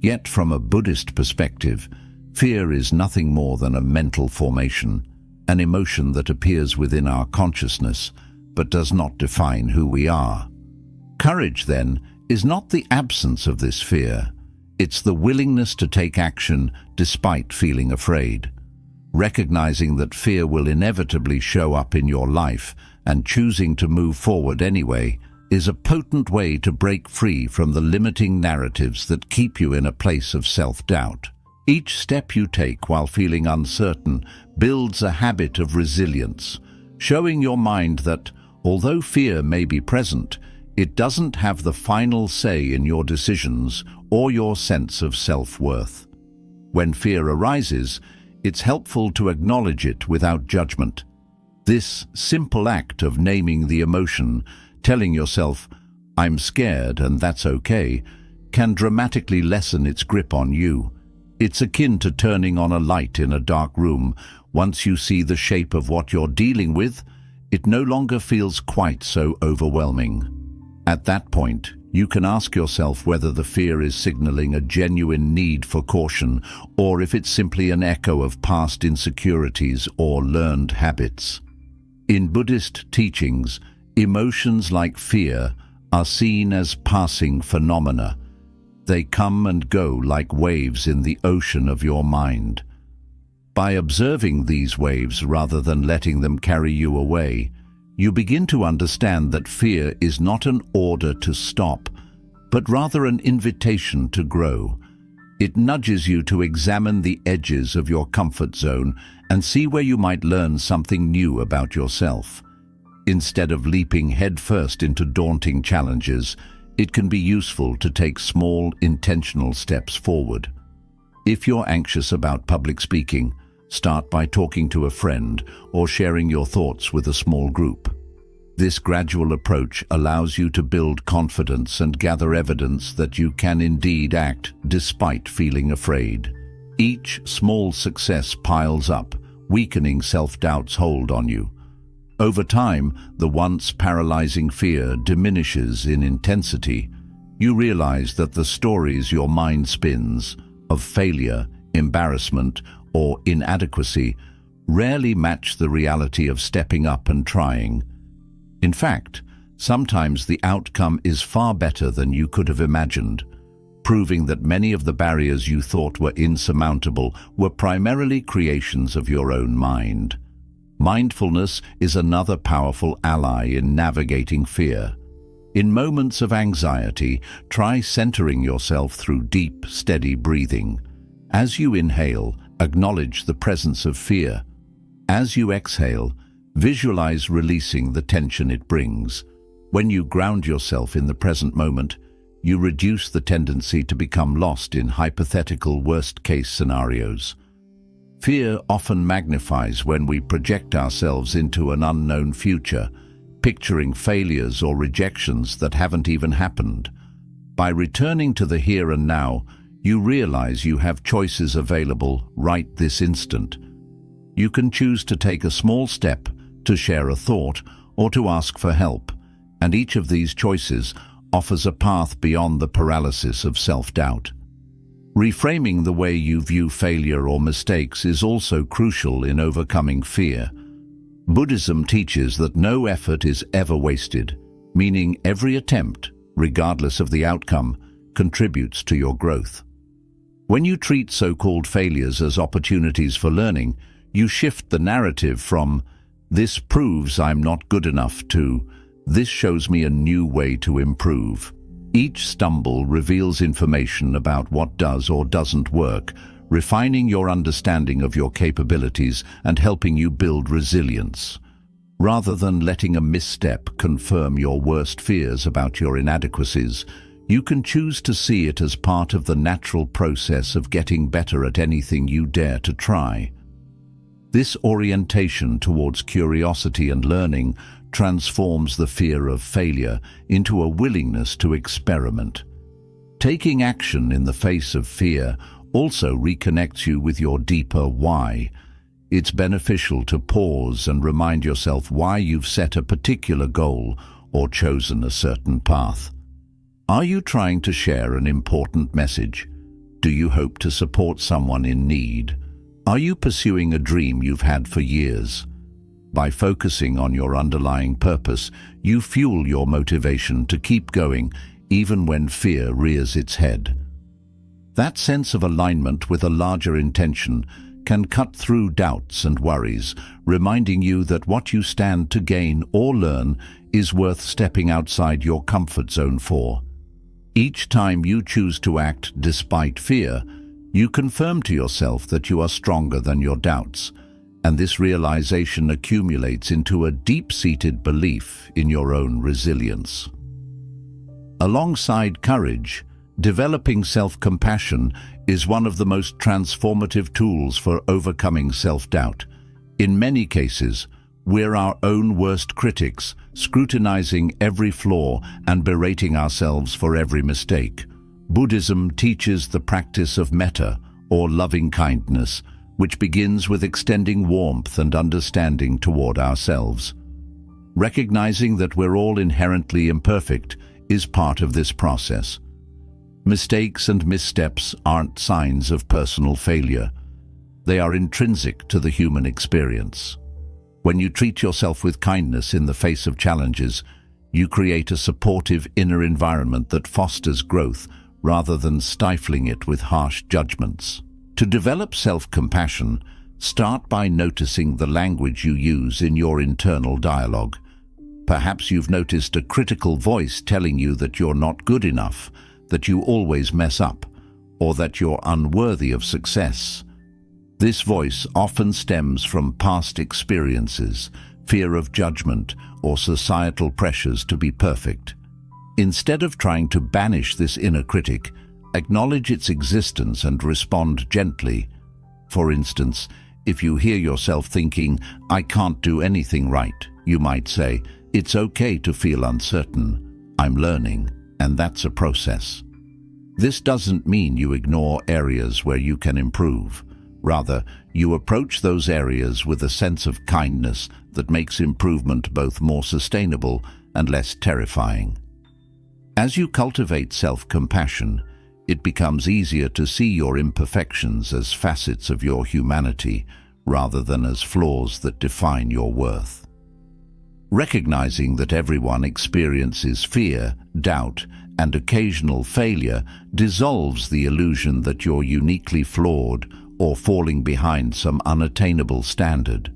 Yet from a Buddhist perspective, fear is nothing more than a mental formation, an emotion that appears within our consciousness, but does not define who we are. Courage, then, is not the absence of this fear. It's the willingness to take action despite feeling afraid. Recognizing that fear will inevitably show up in your life and choosing to move forward anyway is a potent way to break free from the limiting narratives that keep you in a place of self-doubt. Each step you take while feeling uncertain builds a habit of resilience, showing your mind that, although fear may be present, it doesn't have the final say in your decisions or your sense of self-worth. When fear arises, it's helpful to acknowledge it without judgment. This simple act of naming the emotion, telling yourself, "I'm scared and that's okay," can dramatically lessen its grip on you. It's akin to turning on a light in a dark room. Once you see the shape of what you're dealing with, it no longer feels quite so overwhelming. At that point, you can ask yourself whether the fear is signaling a genuine need for caution or if it's simply an echo of past insecurities or learned habits. In Buddhist teachings, emotions like fear are seen as passing phenomena. They come and go like waves in the ocean of your mind. By observing these waves rather than letting them carry you away, you begin to understand that fear is not an order to stop, but rather an invitation to grow. It nudges you to examine the edges of your comfort zone and see where you might learn something new about yourself. Instead of leaping headfirst into daunting challenges, it can be useful to take small, intentional steps forward. If you're anxious about public speaking, start by talking to a friend or sharing your thoughts with a small group. This gradual approach allows you to build confidence and gather evidence that you can indeed act despite feeling afraid. Each small success piles up, weakening self-doubt's hold on you. Over time, the once paralyzing fear diminishes in intensity. You realize that the stories your mind spins of failure, embarrassment, or inadequacy rarely match the reality of stepping up and trying. In fact, sometimes the outcome is far better than you could have imagined, proving that many of the barriers you thought were insurmountable were primarily creations of your own mind. Mindfulness is another powerful ally in navigating fear. In moments of anxiety, try centering yourself through deep, steady breathing. As you inhale, acknowledge the presence of fear. As you exhale, visualize releasing the tension it brings. When you ground yourself in the present moment, you reduce the tendency to become lost in hypothetical worst-case scenarios. Fear often magnifies when we project ourselves into an unknown future, picturing failures or rejections that haven't even happened. By returning to the here and now, you realize you have choices available right this instant. You can choose to take a small step, to share a thought, or to ask for help, and each of these choices offers a path beyond the paralysis of self-doubt. Reframing the way you view failure or mistakes is also crucial in overcoming fear. Buddhism teaches that no effort is ever wasted, meaning every attempt, regardless of the outcome, contributes to your growth. When you treat so-called failures as opportunities for learning, you shift the narrative from "this proves I'm not good enough" to "this shows me a new way to improve." Each stumble reveals information about what does or doesn't work, refining your understanding of your capabilities and helping you build resilience. Rather than letting a misstep confirm your worst fears about your inadequacies, you can choose to see it as part of the natural process of getting better at anything you dare to try. This orientation towards curiosity and learning transforms the fear of failure into a willingness to experiment. Taking action in the face of fear also reconnects you with your deeper why. It's beneficial to pause and remind yourself why you've set a particular goal or chosen a certain path. Are you trying to share an important message? Do you hope to support someone in need? Are you pursuing a dream you've had for years? By focusing on your underlying purpose, you fuel your motivation to keep going even when fear rears its head. That sense of alignment with a larger intention can cut through doubts and worries, reminding you that what you stand to gain or learn is worth stepping outside your comfort zone for. Each time you choose to act despite fear, you confirm to yourself that you are stronger than your doubts, and this realization accumulates into a deep-seated belief in your own resilience. Alongside courage, developing self-compassion is one of the most transformative tools for overcoming self-doubt. In many cases, we're our own worst critics, scrutinizing every flaw and berating ourselves for every mistake. Buddhism teaches the practice of metta, or loving kindness, which begins with extending warmth and understanding toward ourselves. Recognizing that we're all inherently imperfect is part of this process. Mistakes and missteps aren't signs of personal failure. They are intrinsic to the human experience. When you treat yourself with kindness in the face of challenges, you create a supportive inner environment that fosters growth rather than stifling it with harsh judgments. To develop self-compassion, start by noticing the language you use in your internal dialogue. Perhaps you've noticed a critical voice telling you that you're not good enough, that you always mess up, or that you're unworthy of success. This voice often stems from past experiences, fear of judgment, or societal pressures to be perfect. Instead of trying to banish this inner critic, acknowledge its existence and respond gently. For instance, if you hear yourself thinking, "I can't do anything right," you might say, "It's okay to feel uncertain. I'm learning, and that's a process." This doesn't mean you ignore areas where you can improve. Rather, you approach those areas with a sense of kindness that makes improvement both more sustainable and less terrifying. As you cultivate self-compassion, it becomes easier to see your imperfections as facets of your humanity rather than as flaws that define your worth. Recognizing that everyone experiences fear, doubt, and occasional failure dissolves the illusion that you're uniquely flawed or falling behind some unattainable standard.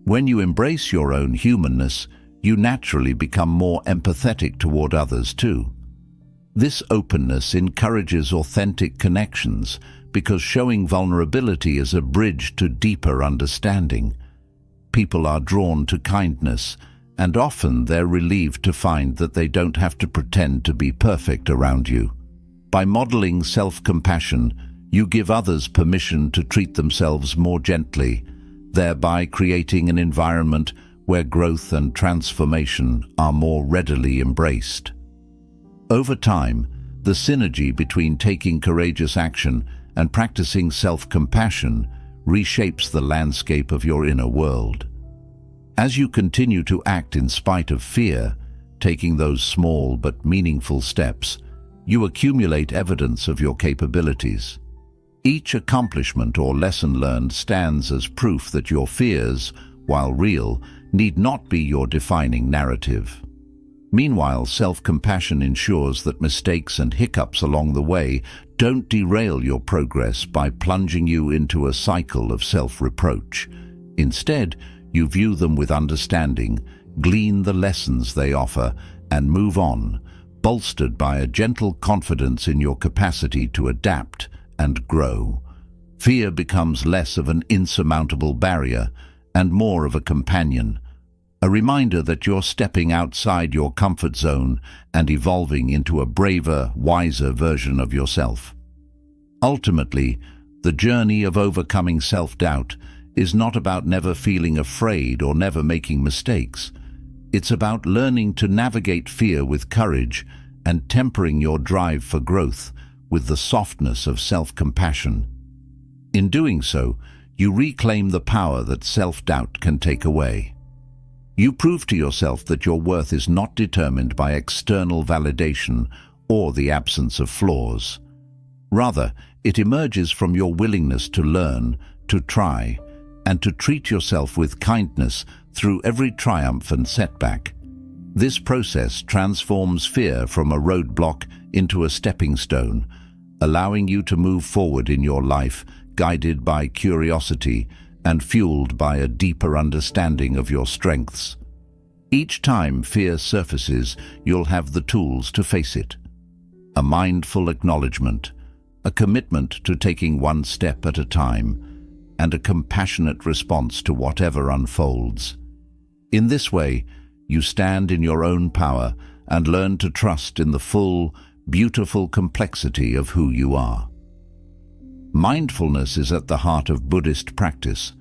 When you embrace your own humanness, you naturally become more empathetic toward others too. This openness encourages authentic connections because showing vulnerability is a bridge to deeper understanding. People are drawn to kindness, and often they're relieved to find that they don't have to pretend to be perfect around you. By modeling self-compassion, you give others permission to treat themselves more gently, thereby creating an environment where growth and transformation are more readily embraced. Over time, the synergy between taking courageous action and practicing self-compassion reshapes the landscape of your inner world. As you continue to act in spite of fear, taking those small but meaningful steps, you accumulate evidence of your capabilities. Each accomplishment or lesson learned stands as proof that your fears, while real, need not be your defining narrative. Meanwhile, self-compassion ensures that mistakes and hiccups along the way don't derail your progress by plunging you into a cycle of self-reproach. Instead, you view them with understanding, glean the lessons they offer, and move on, bolstered by a gentle confidence in your capacity to adapt and grow. Fear becomes less of an insurmountable barrier and more of a companion, a reminder that you're stepping outside your comfort zone and evolving into a braver, wiser version of yourself. Ultimately, the journey of overcoming self-doubt is not about never feeling afraid or never making mistakes. It's about learning to navigate fear with courage and tempering your drive for growth with the softness of self-compassion. In doing so, you reclaim the power that self-doubt can take away. You prove to yourself that your worth is not determined by external validation or the absence of flaws. Rather, it emerges from your willingness to learn, to try, and to treat yourself with kindness through every triumph and setback. This process transforms fear from a roadblock into a stepping stone, allowing you to move forward in your life guided by curiosity and fueled by a deeper understanding of your strengths. Each time fear surfaces, you'll have the tools to face it. A mindful acknowledgement, a commitment to taking one step at a time, and a compassionate response to whatever unfolds. In this way, you stand in your own power and learn to trust in the full, beautiful complexity of who you are. Mindfulness is at the heart of Buddhist practice,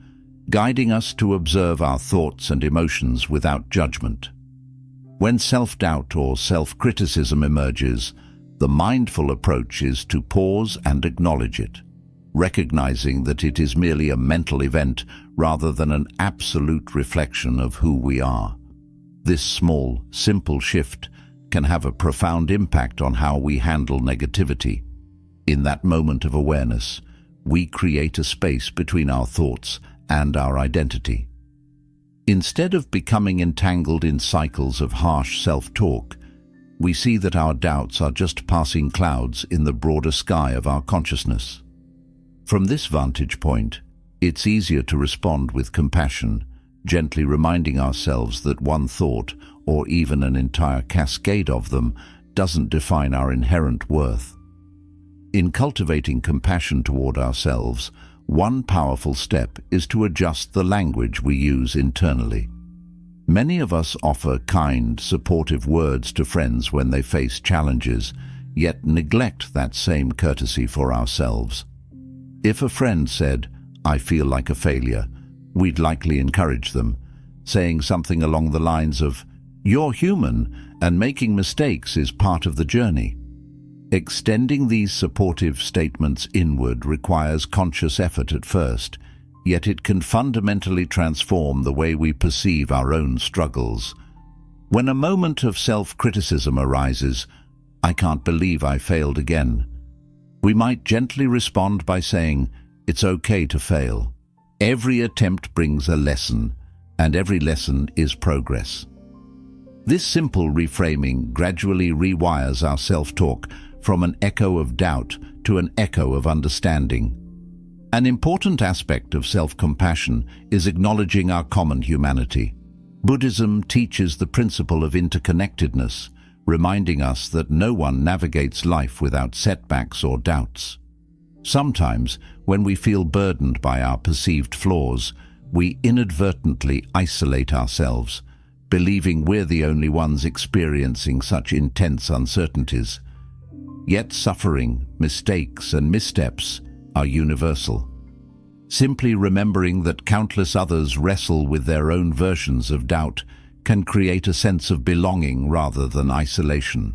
guiding us to observe our thoughts and emotions without judgment. When self-doubt or self-criticism emerges, the mindful approach is to pause and acknowledge it, recognizing that it is merely a mental event rather than an absolute reflection of who we are. This small, simple shift can have a profound impact on how we handle negativity. In that moment of awareness, we create a space between our thoughts and our identity. Instead of becoming entangled in cycles of harsh self-talk, we see that our doubts are just passing clouds in the broader sky of our consciousness. From this vantage point, it's easier to respond with compassion, gently reminding ourselves that one thought, or even an entire cascade of them, doesn't define our inherent worth. In cultivating compassion toward ourselves, one powerful step is to adjust the language we use internally. Many of us offer kind, supportive words to friends when they face challenges, yet neglect that same courtesy for ourselves. If a friend said, "I feel like a failure," we'd likely encourage them, saying something along the lines of, "You're human, and making mistakes is part of the journey." Extending these supportive statements inward requires conscious effort at first, yet it can fundamentally transform the way we perceive our own struggles. When a moment of self-criticism arises, "I can't believe I failed again," we might gently respond by saying, "It's okay to fail. Every attempt brings a lesson, and every lesson is progress." This simple reframing gradually rewires our self-talk from an echo of doubt to an echo of understanding. An important aspect of self-compassion is acknowledging our common humanity. Buddhism teaches the principle of interconnectedness, reminding us that no one navigates life without setbacks or doubts. Sometimes, when we feel burdened by our perceived flaws, we inadvertently isolate ourselves, believing we're the only ones experiencing such intense uncertainties. Yet suffering, mistakes, and missteps are universal. Simply remembering that countless others wrestle with their own versions of doubt can create a sense of belonging rather than isolation.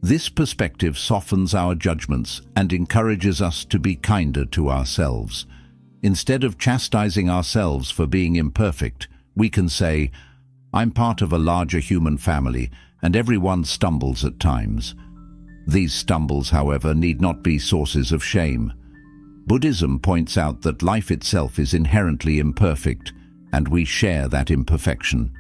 This perspective softens our judgments and encourages us to be kinder to ourselves, Instead of chastising ourselves for being imperfect, we can say, "I'm part of a larger human family, and everyone stumbles at times." These stumbles, however, need not be sources of shame. Buddhism points out that life itself is inherently imperfect, and we share that imperfection.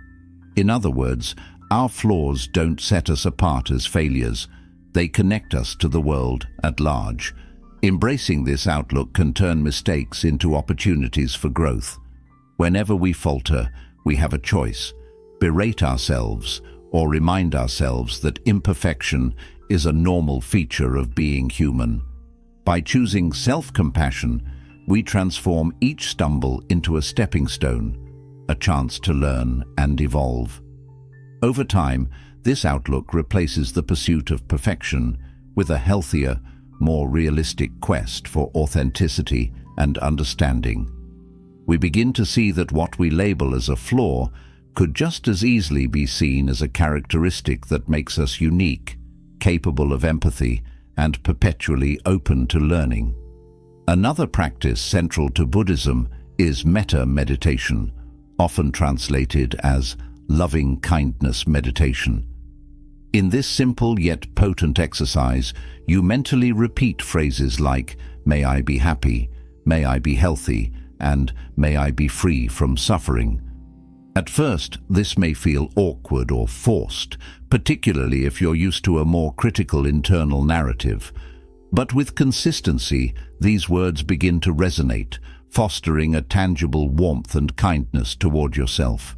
In other words, our flaws don't set us apart as failures. They connect us to the world at large. Embracing this outlook can turn mistakes into opportunities for growth. Whenever we falter, we have a choice: berate ourselves or remind ourselves that imperfection is a normal feature of being human. By choosing self-compassion, we transform each stumble into a stepping stone, a chance to learn and evolve. Over time, this outlook replaces the pursuit of perfection with a healthier, more realistic quest for authenticity and understanding. We begin to see that what we label as a flaw could just as easily be seen as a characteristic that makes us unique, capable of empathy, and perpetually open to learning. Another practice central to Buddhism is metta meditation, often translated as loving kindness meditation. In this simple yet potent exercise, you mentally repeat phrases like, "May I be happy," "May I be healthy," and "May I be free from suffering." At first, this may feel awkward or forced, particularly if you're used to a more critical internal narrative. But with consistency, these words begin to resonate, fostering a tangible warmth and kindness toward yourself.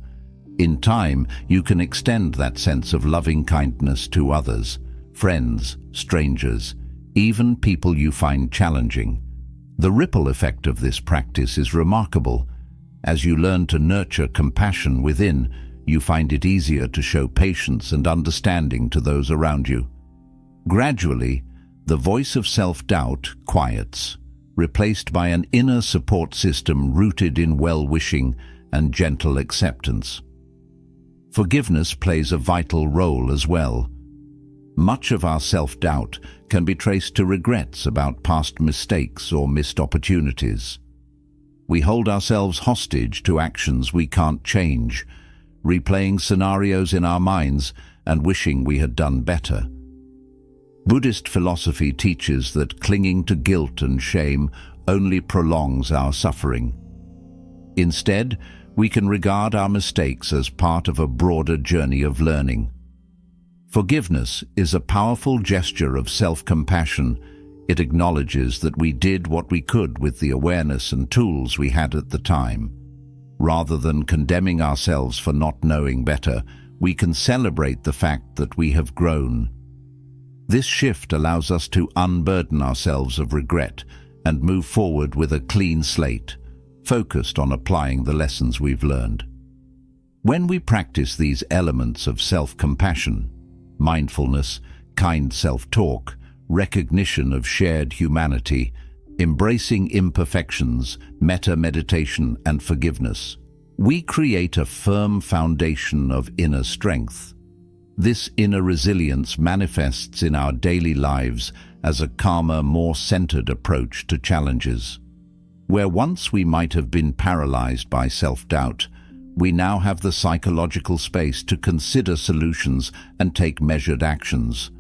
In time, you can extend that sense of loving kindness to others, friends, strangers, even people you find challenging. The ripple effect of this practice is remarkable. As you learn to nurture compassion within, you find it easier to show patience and understanding to those around you. Gradually, the voice of self-doubt quiets, replaced by an inner support system rooted in well-wishing and gentle acceptance. Forgiveness plays a vital role as well. Much of our self-doubt can be traced to regrets about past mistakes or missed opportunities. We hold ourselves hostage to actions we can't change, replaying scenarios in our minds and wishing we had done better. Buddhist philosophy teaches that clinging to guilt and shame only prolongs our suffering. Instead, we can regard our mistakes as part of a broader journey of learning. Forgiveness is a powerful gesture of self-compassion. It acknowledges that we did what we could with the awareness and tools we had at the time. Rather than condemning ourselves for not knowing better, we can celebrate the fact that we have grown. This shift allows us to unburden ourselves of regret and move forward with a clean slate, focused on applying the lessons we've learned. When we practice these elements of self-compassion, mindfulness, kind self-talk, recognition of shared humanity, embracing imperfections, metta meditation, and forgiveness, we create a firm foundation of inner strength. This inner resilience manifests in our daily lives as a calmer, more centered approach to challenges. Where once we might have been paralyzed by self-doubt, we now have the psychological space to consider solutions and take measured actions.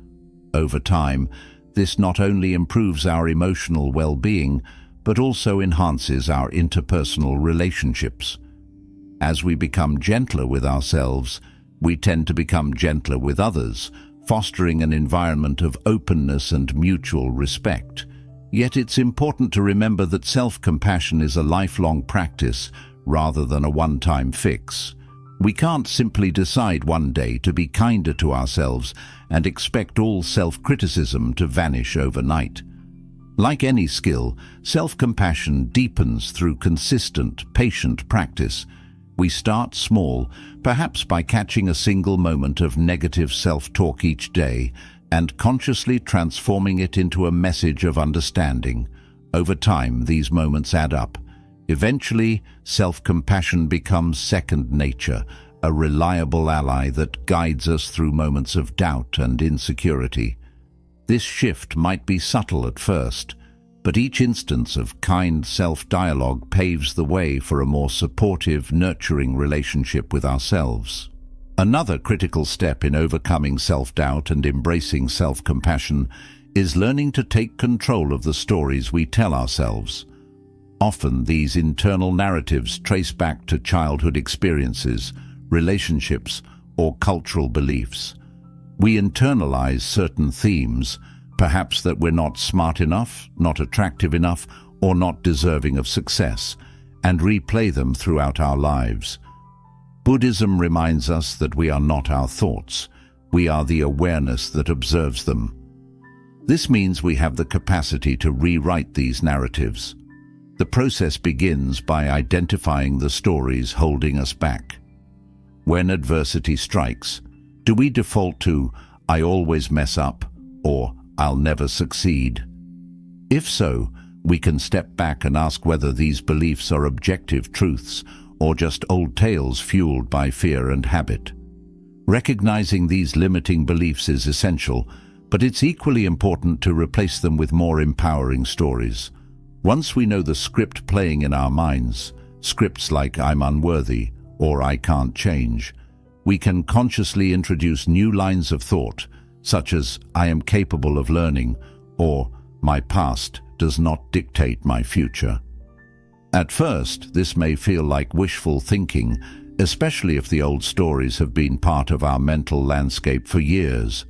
Over time, this not only improves our emotional well-being, but also enhances our interpersonal relationships. As we become gentler with ourselves, we tend to become gentler with others, fostering an environment of openness and mutual respect. Yet it's important to remember that self-compassion is a lifelong practice rather than a one-time fix. We can't simply decide one day to be kinder to ourselves and expect all self-criticism to vanish overnight. Like any skill, self-compassion deepens through consistent, patient practice. We start small, perhaps by catching a single moment of negative self-talk each day and consciously transforming it into a message of understanding. Over time, these moments add up. Eventually, self-compassion becomes second nature, a reliable ally that guides us through moments of doubt and insecurity. This shift might be subtle at first, But each instance of kind self-dialogue paves the way for a more supportive, nurturing relationship with ourselves. Another critical step in overcoming self-doubt and embracing self-compassion is learning to take control of the stories we tell ourselves. Often these internal narratives trace back to childhood experiences, relationships, or cultural beliefs. We internalize certain themes, perhaps that we're not smart enough, not attractive enough, or not deserving of success, and replay them throughout our lives. Buddhism reminds us that we are not our thoughts. We are the awareness that observes them. This means we have the capacity to rewrite these narratives. The process begins by identifying the stories holding us back. When adversity strikes, do we default to, "I always mess up," or "I'll never succeed"? If so, we can step back and ask whether these beliefs are objective truths or just old tales fueled by fear and habit. Recognizing these limiting beliefs is essential, but it's equally important to replace them with more empowering stories. Once we know the script playing in our minds, scripts like "I'm unworthy" or "I can't change," we can consciously introduce new lines of thought, such as "I am capable of learning" or "My past does not dictate my future." At first, this may feel like wishful thinking, especially if the old stories have been part of our mental landscape for years.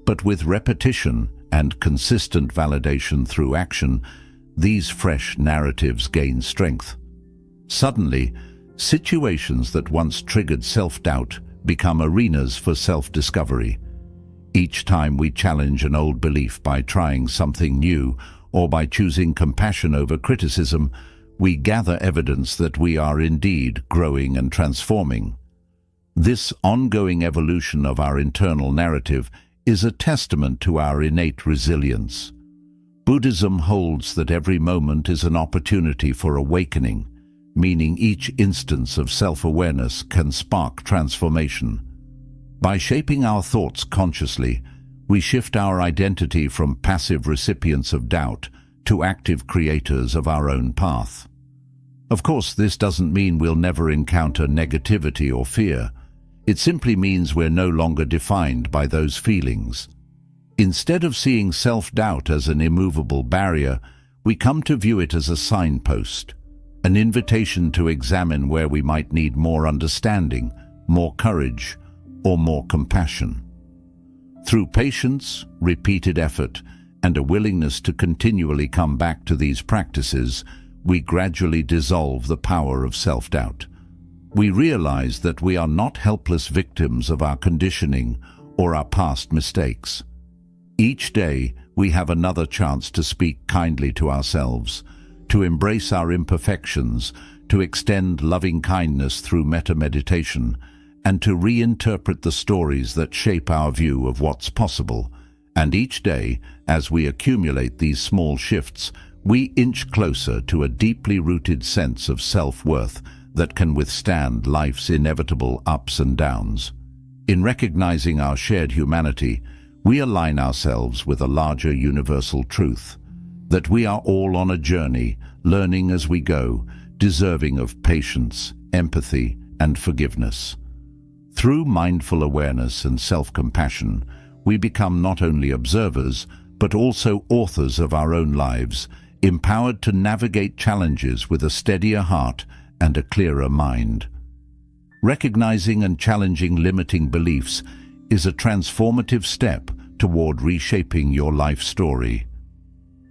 But with repetition and consistent validation through action, these fresh narratives gain strength. Suddenly, situations that once triggered self-doubt become arenas for self-discovery. Each time we challenge an old belief by trying something new or by choosing compassion over criticism, we gather evidence that we are indeed growing and transforming. This ongoing evolution of our internal narrative is a testament to our innate resilience. Buddhism holds that every moment is an opportunity for awakening, meaning each instance of self-awareness can spark transformation. By shaping our thoughts consciously, we shift our identity from passive recipients of doubt to active creators of our own path. Of course, this doesn't mean we'll never encounter negativity or fear. It simply means we're no longer defined by those feelings. Instead of seeing self-doubt as an immovable barrier, we come to view it as a signpost, an invitation to examine where we might need more understanding, more courage, or more compassion. Through patience, repeated effort, and a willingness to continually come back to these practices, we gradually dissolve the power of self-doubt. We realize that we are not helpless victims of our conditioning or our past mistakes. Each day, we have another chance to speak kindly to ourselves, to embrace our imperfections, to extend loving kindness through metta-meditation, and to reinterpret the stories that shape our view of what's possible. And each day, as we accumulate these small shifts, we inch closer to a deeply rooted sense of self-worth that can withstand life's inevitable ups and downs. In recognizing our shared humanity, we align ourselves with a larger universal truth, that we are all on a journey, learning as we go, deserving of patience, empathy, and forgiveness. Through mindful awareness and self-compassion, we become not only observers, but also authors of our own lives, empowered to navigate challenges with a steadier heart and a clearer mind. Recognizing and challenging limiting beliefs is a transformative step toward reshaping your life story.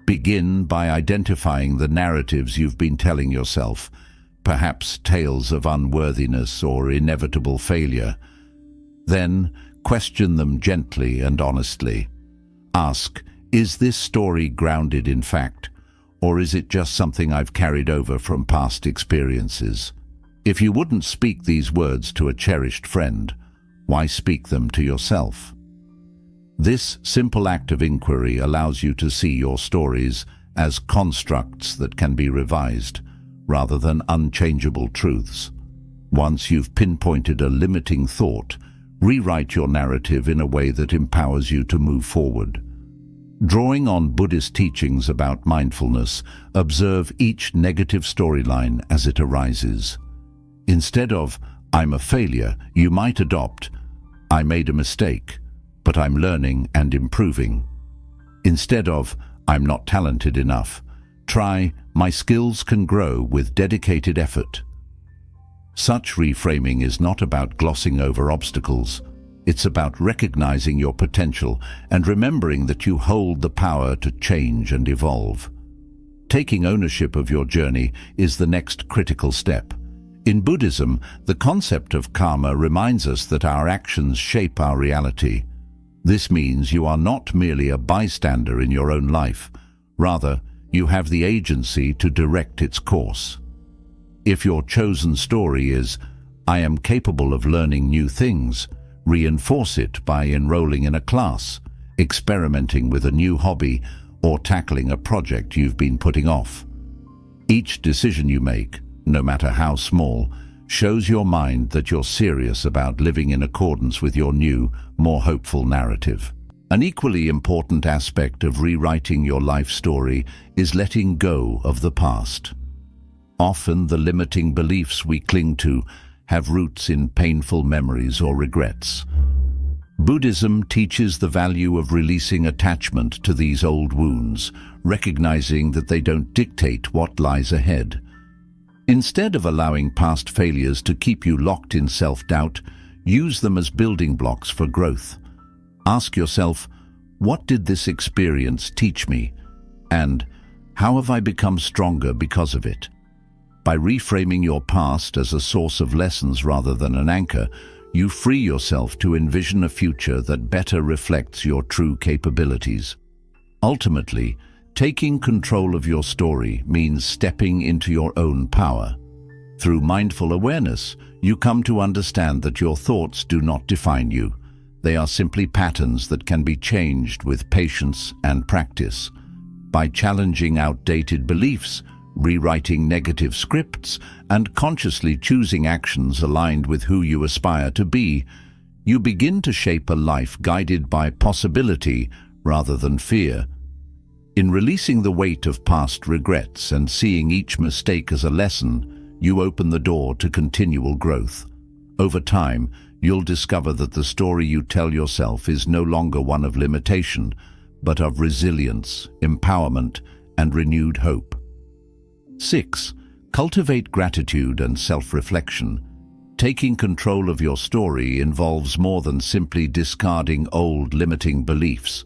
Begin by identifying the narratives you've been telling yourself, perhaps tales of unworthiness or inevitable failure. Then, question them gently and honestly. Ask, is this story grounded in fact, or is it just something I've carried over from past experiences? If you wouldn't speak these words to a cherished friend, why speak them to yourself? This simple act of inquiry allows you to see your stories as constructs that can be revised, rather than unchangeable truths. Once you've pinpointed a limiting thought, rewrite your narrative in a way that empowers you to move forward. Drawing on Buddhist teachings about mindfulness, observe each negative storyline as it arises. Instead of, "I'm a failure," you might adopt, "I made a mistake, but I'm learning and improving." Instead of, "I'm not talented enough," try, "My skills can grow with dedicated effort." Such reframing is not about glossing over obstacles. It's about recognizing your potential and remembering that you hold the power to change and evolve. Taking ownership of your journey is the next critical step. In Buddhism, the concept of karma reminds us that our actions shape our reality. This means you are not merely a bystander in your own life. Rather, you have the agency to direct its course. If your chosen story is, "I am capable of learning new things," reinforce it by enrolling in a class, experimenting with a new hobby, or tackling a project you've been putting off. Each decision you make, no matter how small, shows your mind that you're serious about living in accordance with your new, more hopeful narrative. An equally important aspect of rewriting your life story is letting go of the past. Often the limiting beliefs we cling to have roots in painful memories or regrets. Buddhism teaches the value of releasing attachment to these old wounds, recognizing that they don't dictate what lies ahead. Instead of allowing past failures to keep you locked in self-doubt, use them as building blocks for growth. Ask yourself, what did this experience teach me? And how have I become stronger because of it? By reframing your past as a source of lessons rather than an anchor, you free yourself to envision a future that better reflects your true capabilities. Ultimately, taking control of your story means stepping into your own power. Through mindful awareness, you come to understand that your thoughts do not define you. They are simply patterns that can be changed with patience and practice. By challenging outdated beliefs, rewriting negative scripts, and consciously choosing actions aligned with who you aspire to be, you begin to shape a life guided by possibility rather than fear. In releasing the weight of past regrets and seeing each mistake as a lesson, you open the door to continual growth. Over time, you'll discover that the story you tell yourself is no longer one of limitation, but of resilience, empowerment, and renewed hope. 6. Cultivate gratitude and self-reflection. Taking control of your story involves more than simply discarding old limiting beliefs.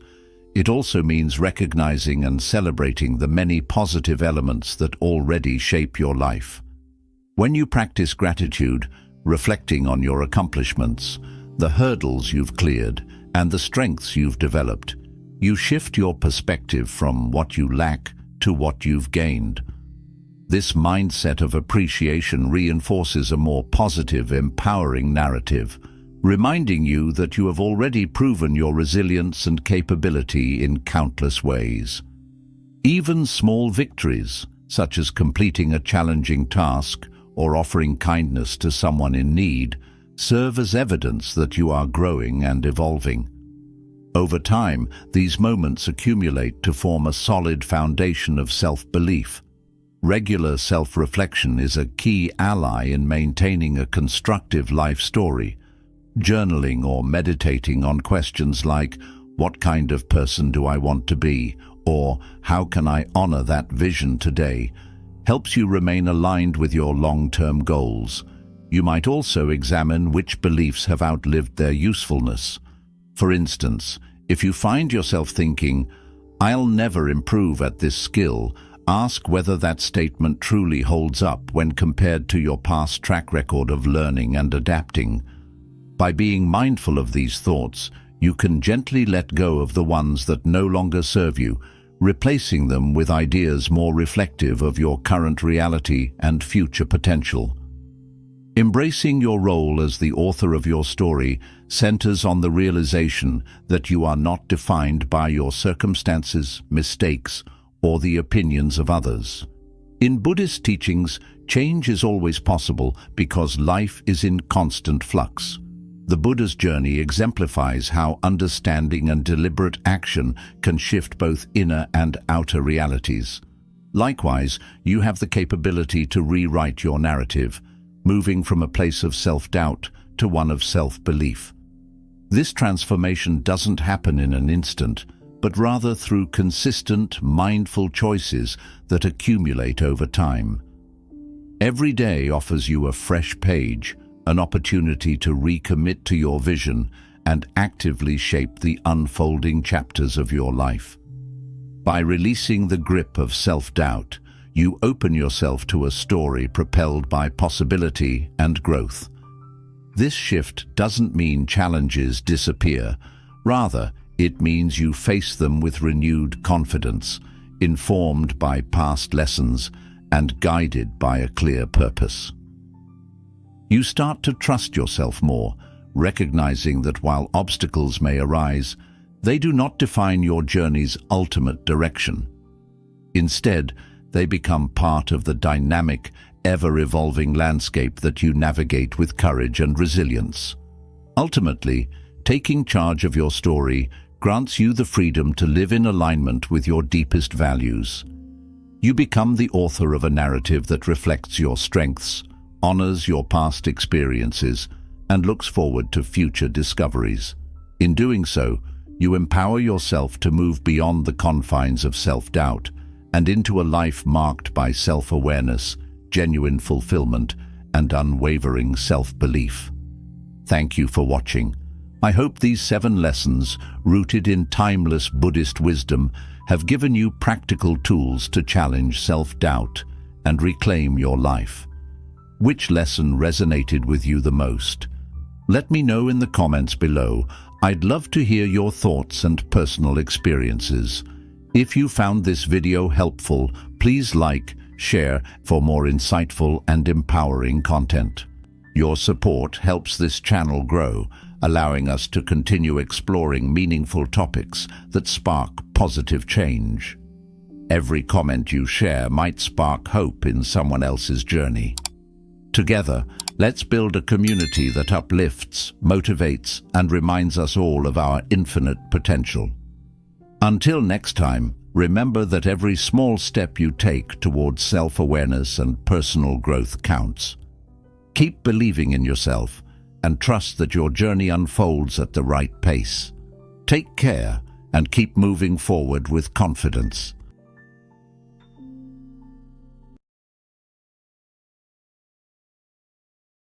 It also means recognizing and celebrating the many positive elements that already shape your life. When you practice gratitude, reflecting on your accomplishments, the hurdles you've cleared, and the strengths you've developed, you shift your perspective from what you lack to what you've gained. This mindset of appreciation reinforces a more positive, empowering narrative, reminding you that you have already proven your resilience and capability in countless ways. Even small victories, such as completing a challenging task or offering kindness to someone in need, serve as evidence that you are growing and evolving. Over time, these moments accumulate to form a solid foundation of self-belief. Regular self-reflection is a key ally in maintaining a constructive life story. Journaling or meditating on questions like, "What kind of person do I want to be?" or "How can I honor that vision today?" helps you remain aligned with your long-term goals. You might also examine which beliefs have outlived their usefulness. For instance, if you find yourself thinking, "I'll never improve at this skill," ask whether that statement truly holds up when compared to your past track record of learning and adapting. By being mindful of these thoughts, you can gently let go of the ones that no longer serve you, replacing them with ideas more reflective of your current reality and future potential. Embracing your role as the author of your story centers on the realization that you are not defined by your circumstances, mistakes, or the opinions of others. In Buddhist teachings, change is always possible because life is in constant flux. The Buddha's journey exemplifies how understanding and deliberate action can shift both inner and outer realities. Likewise, you have the capability to rewrite your narrative, moving from a place of self-doubt to one of self-belief. This transformation doesn't happen in an instant, but rather through consistent, mindful choices that accumulate over time. Every day offers you a fresh page, an opportunity to recommit to your vision and actively shape the unfolding chapters of your life. By releasing the grip of self-doubt, you open yourself to a story propelled by possibility and growth. This shift doesn't mean challenges disappear. Rather, it means you face them with renewed confidence, informed by past lessons and guided by a clear purpose. You start to trust yourself more, recognizing that while obstacles may arise, they do not define your journey's ultimate direction. Instead, they become part of the dynamic, ever-evolving landscape that you navigate with courage and resilience. Ultimately, taking charge of your story grants you the freedom to live in alignment with your deepest values. You become the author of a narrative that reflects your strengths, honors your past experiences, and looks forward to future discoveries. In doing so, you empower yourself to move beyond the confines of self-doubt and into a life marked by self-awareness, genuine fulfillment, and unwavering self-belief. Thank you for watching. I hope these 7 lessons, rooted in timeless Buddhist wisdom, have given you practical tools to challenge self-doubt and reclaim your life. Which lesson resonated with you the most? Let me know in the comments below. I'd love to hear your thoughts and personal experiences. If you found this video helpful, please like, share for more insightful and empowering content. Your support helps this channel grow, allowing us to continue exploring meaningful topics that spark positive change. Every comment you share might spark hope in someone else's journey. Together, let's build a community that uplifts, motivates, and reminds us all of our infinite potential. Until next time, remember that every small step you take towards self-awareness and personal growth counts. Keep believing in yourself and trust that your journey unfolds at the right pace. Take care and keep moving forward with confidence.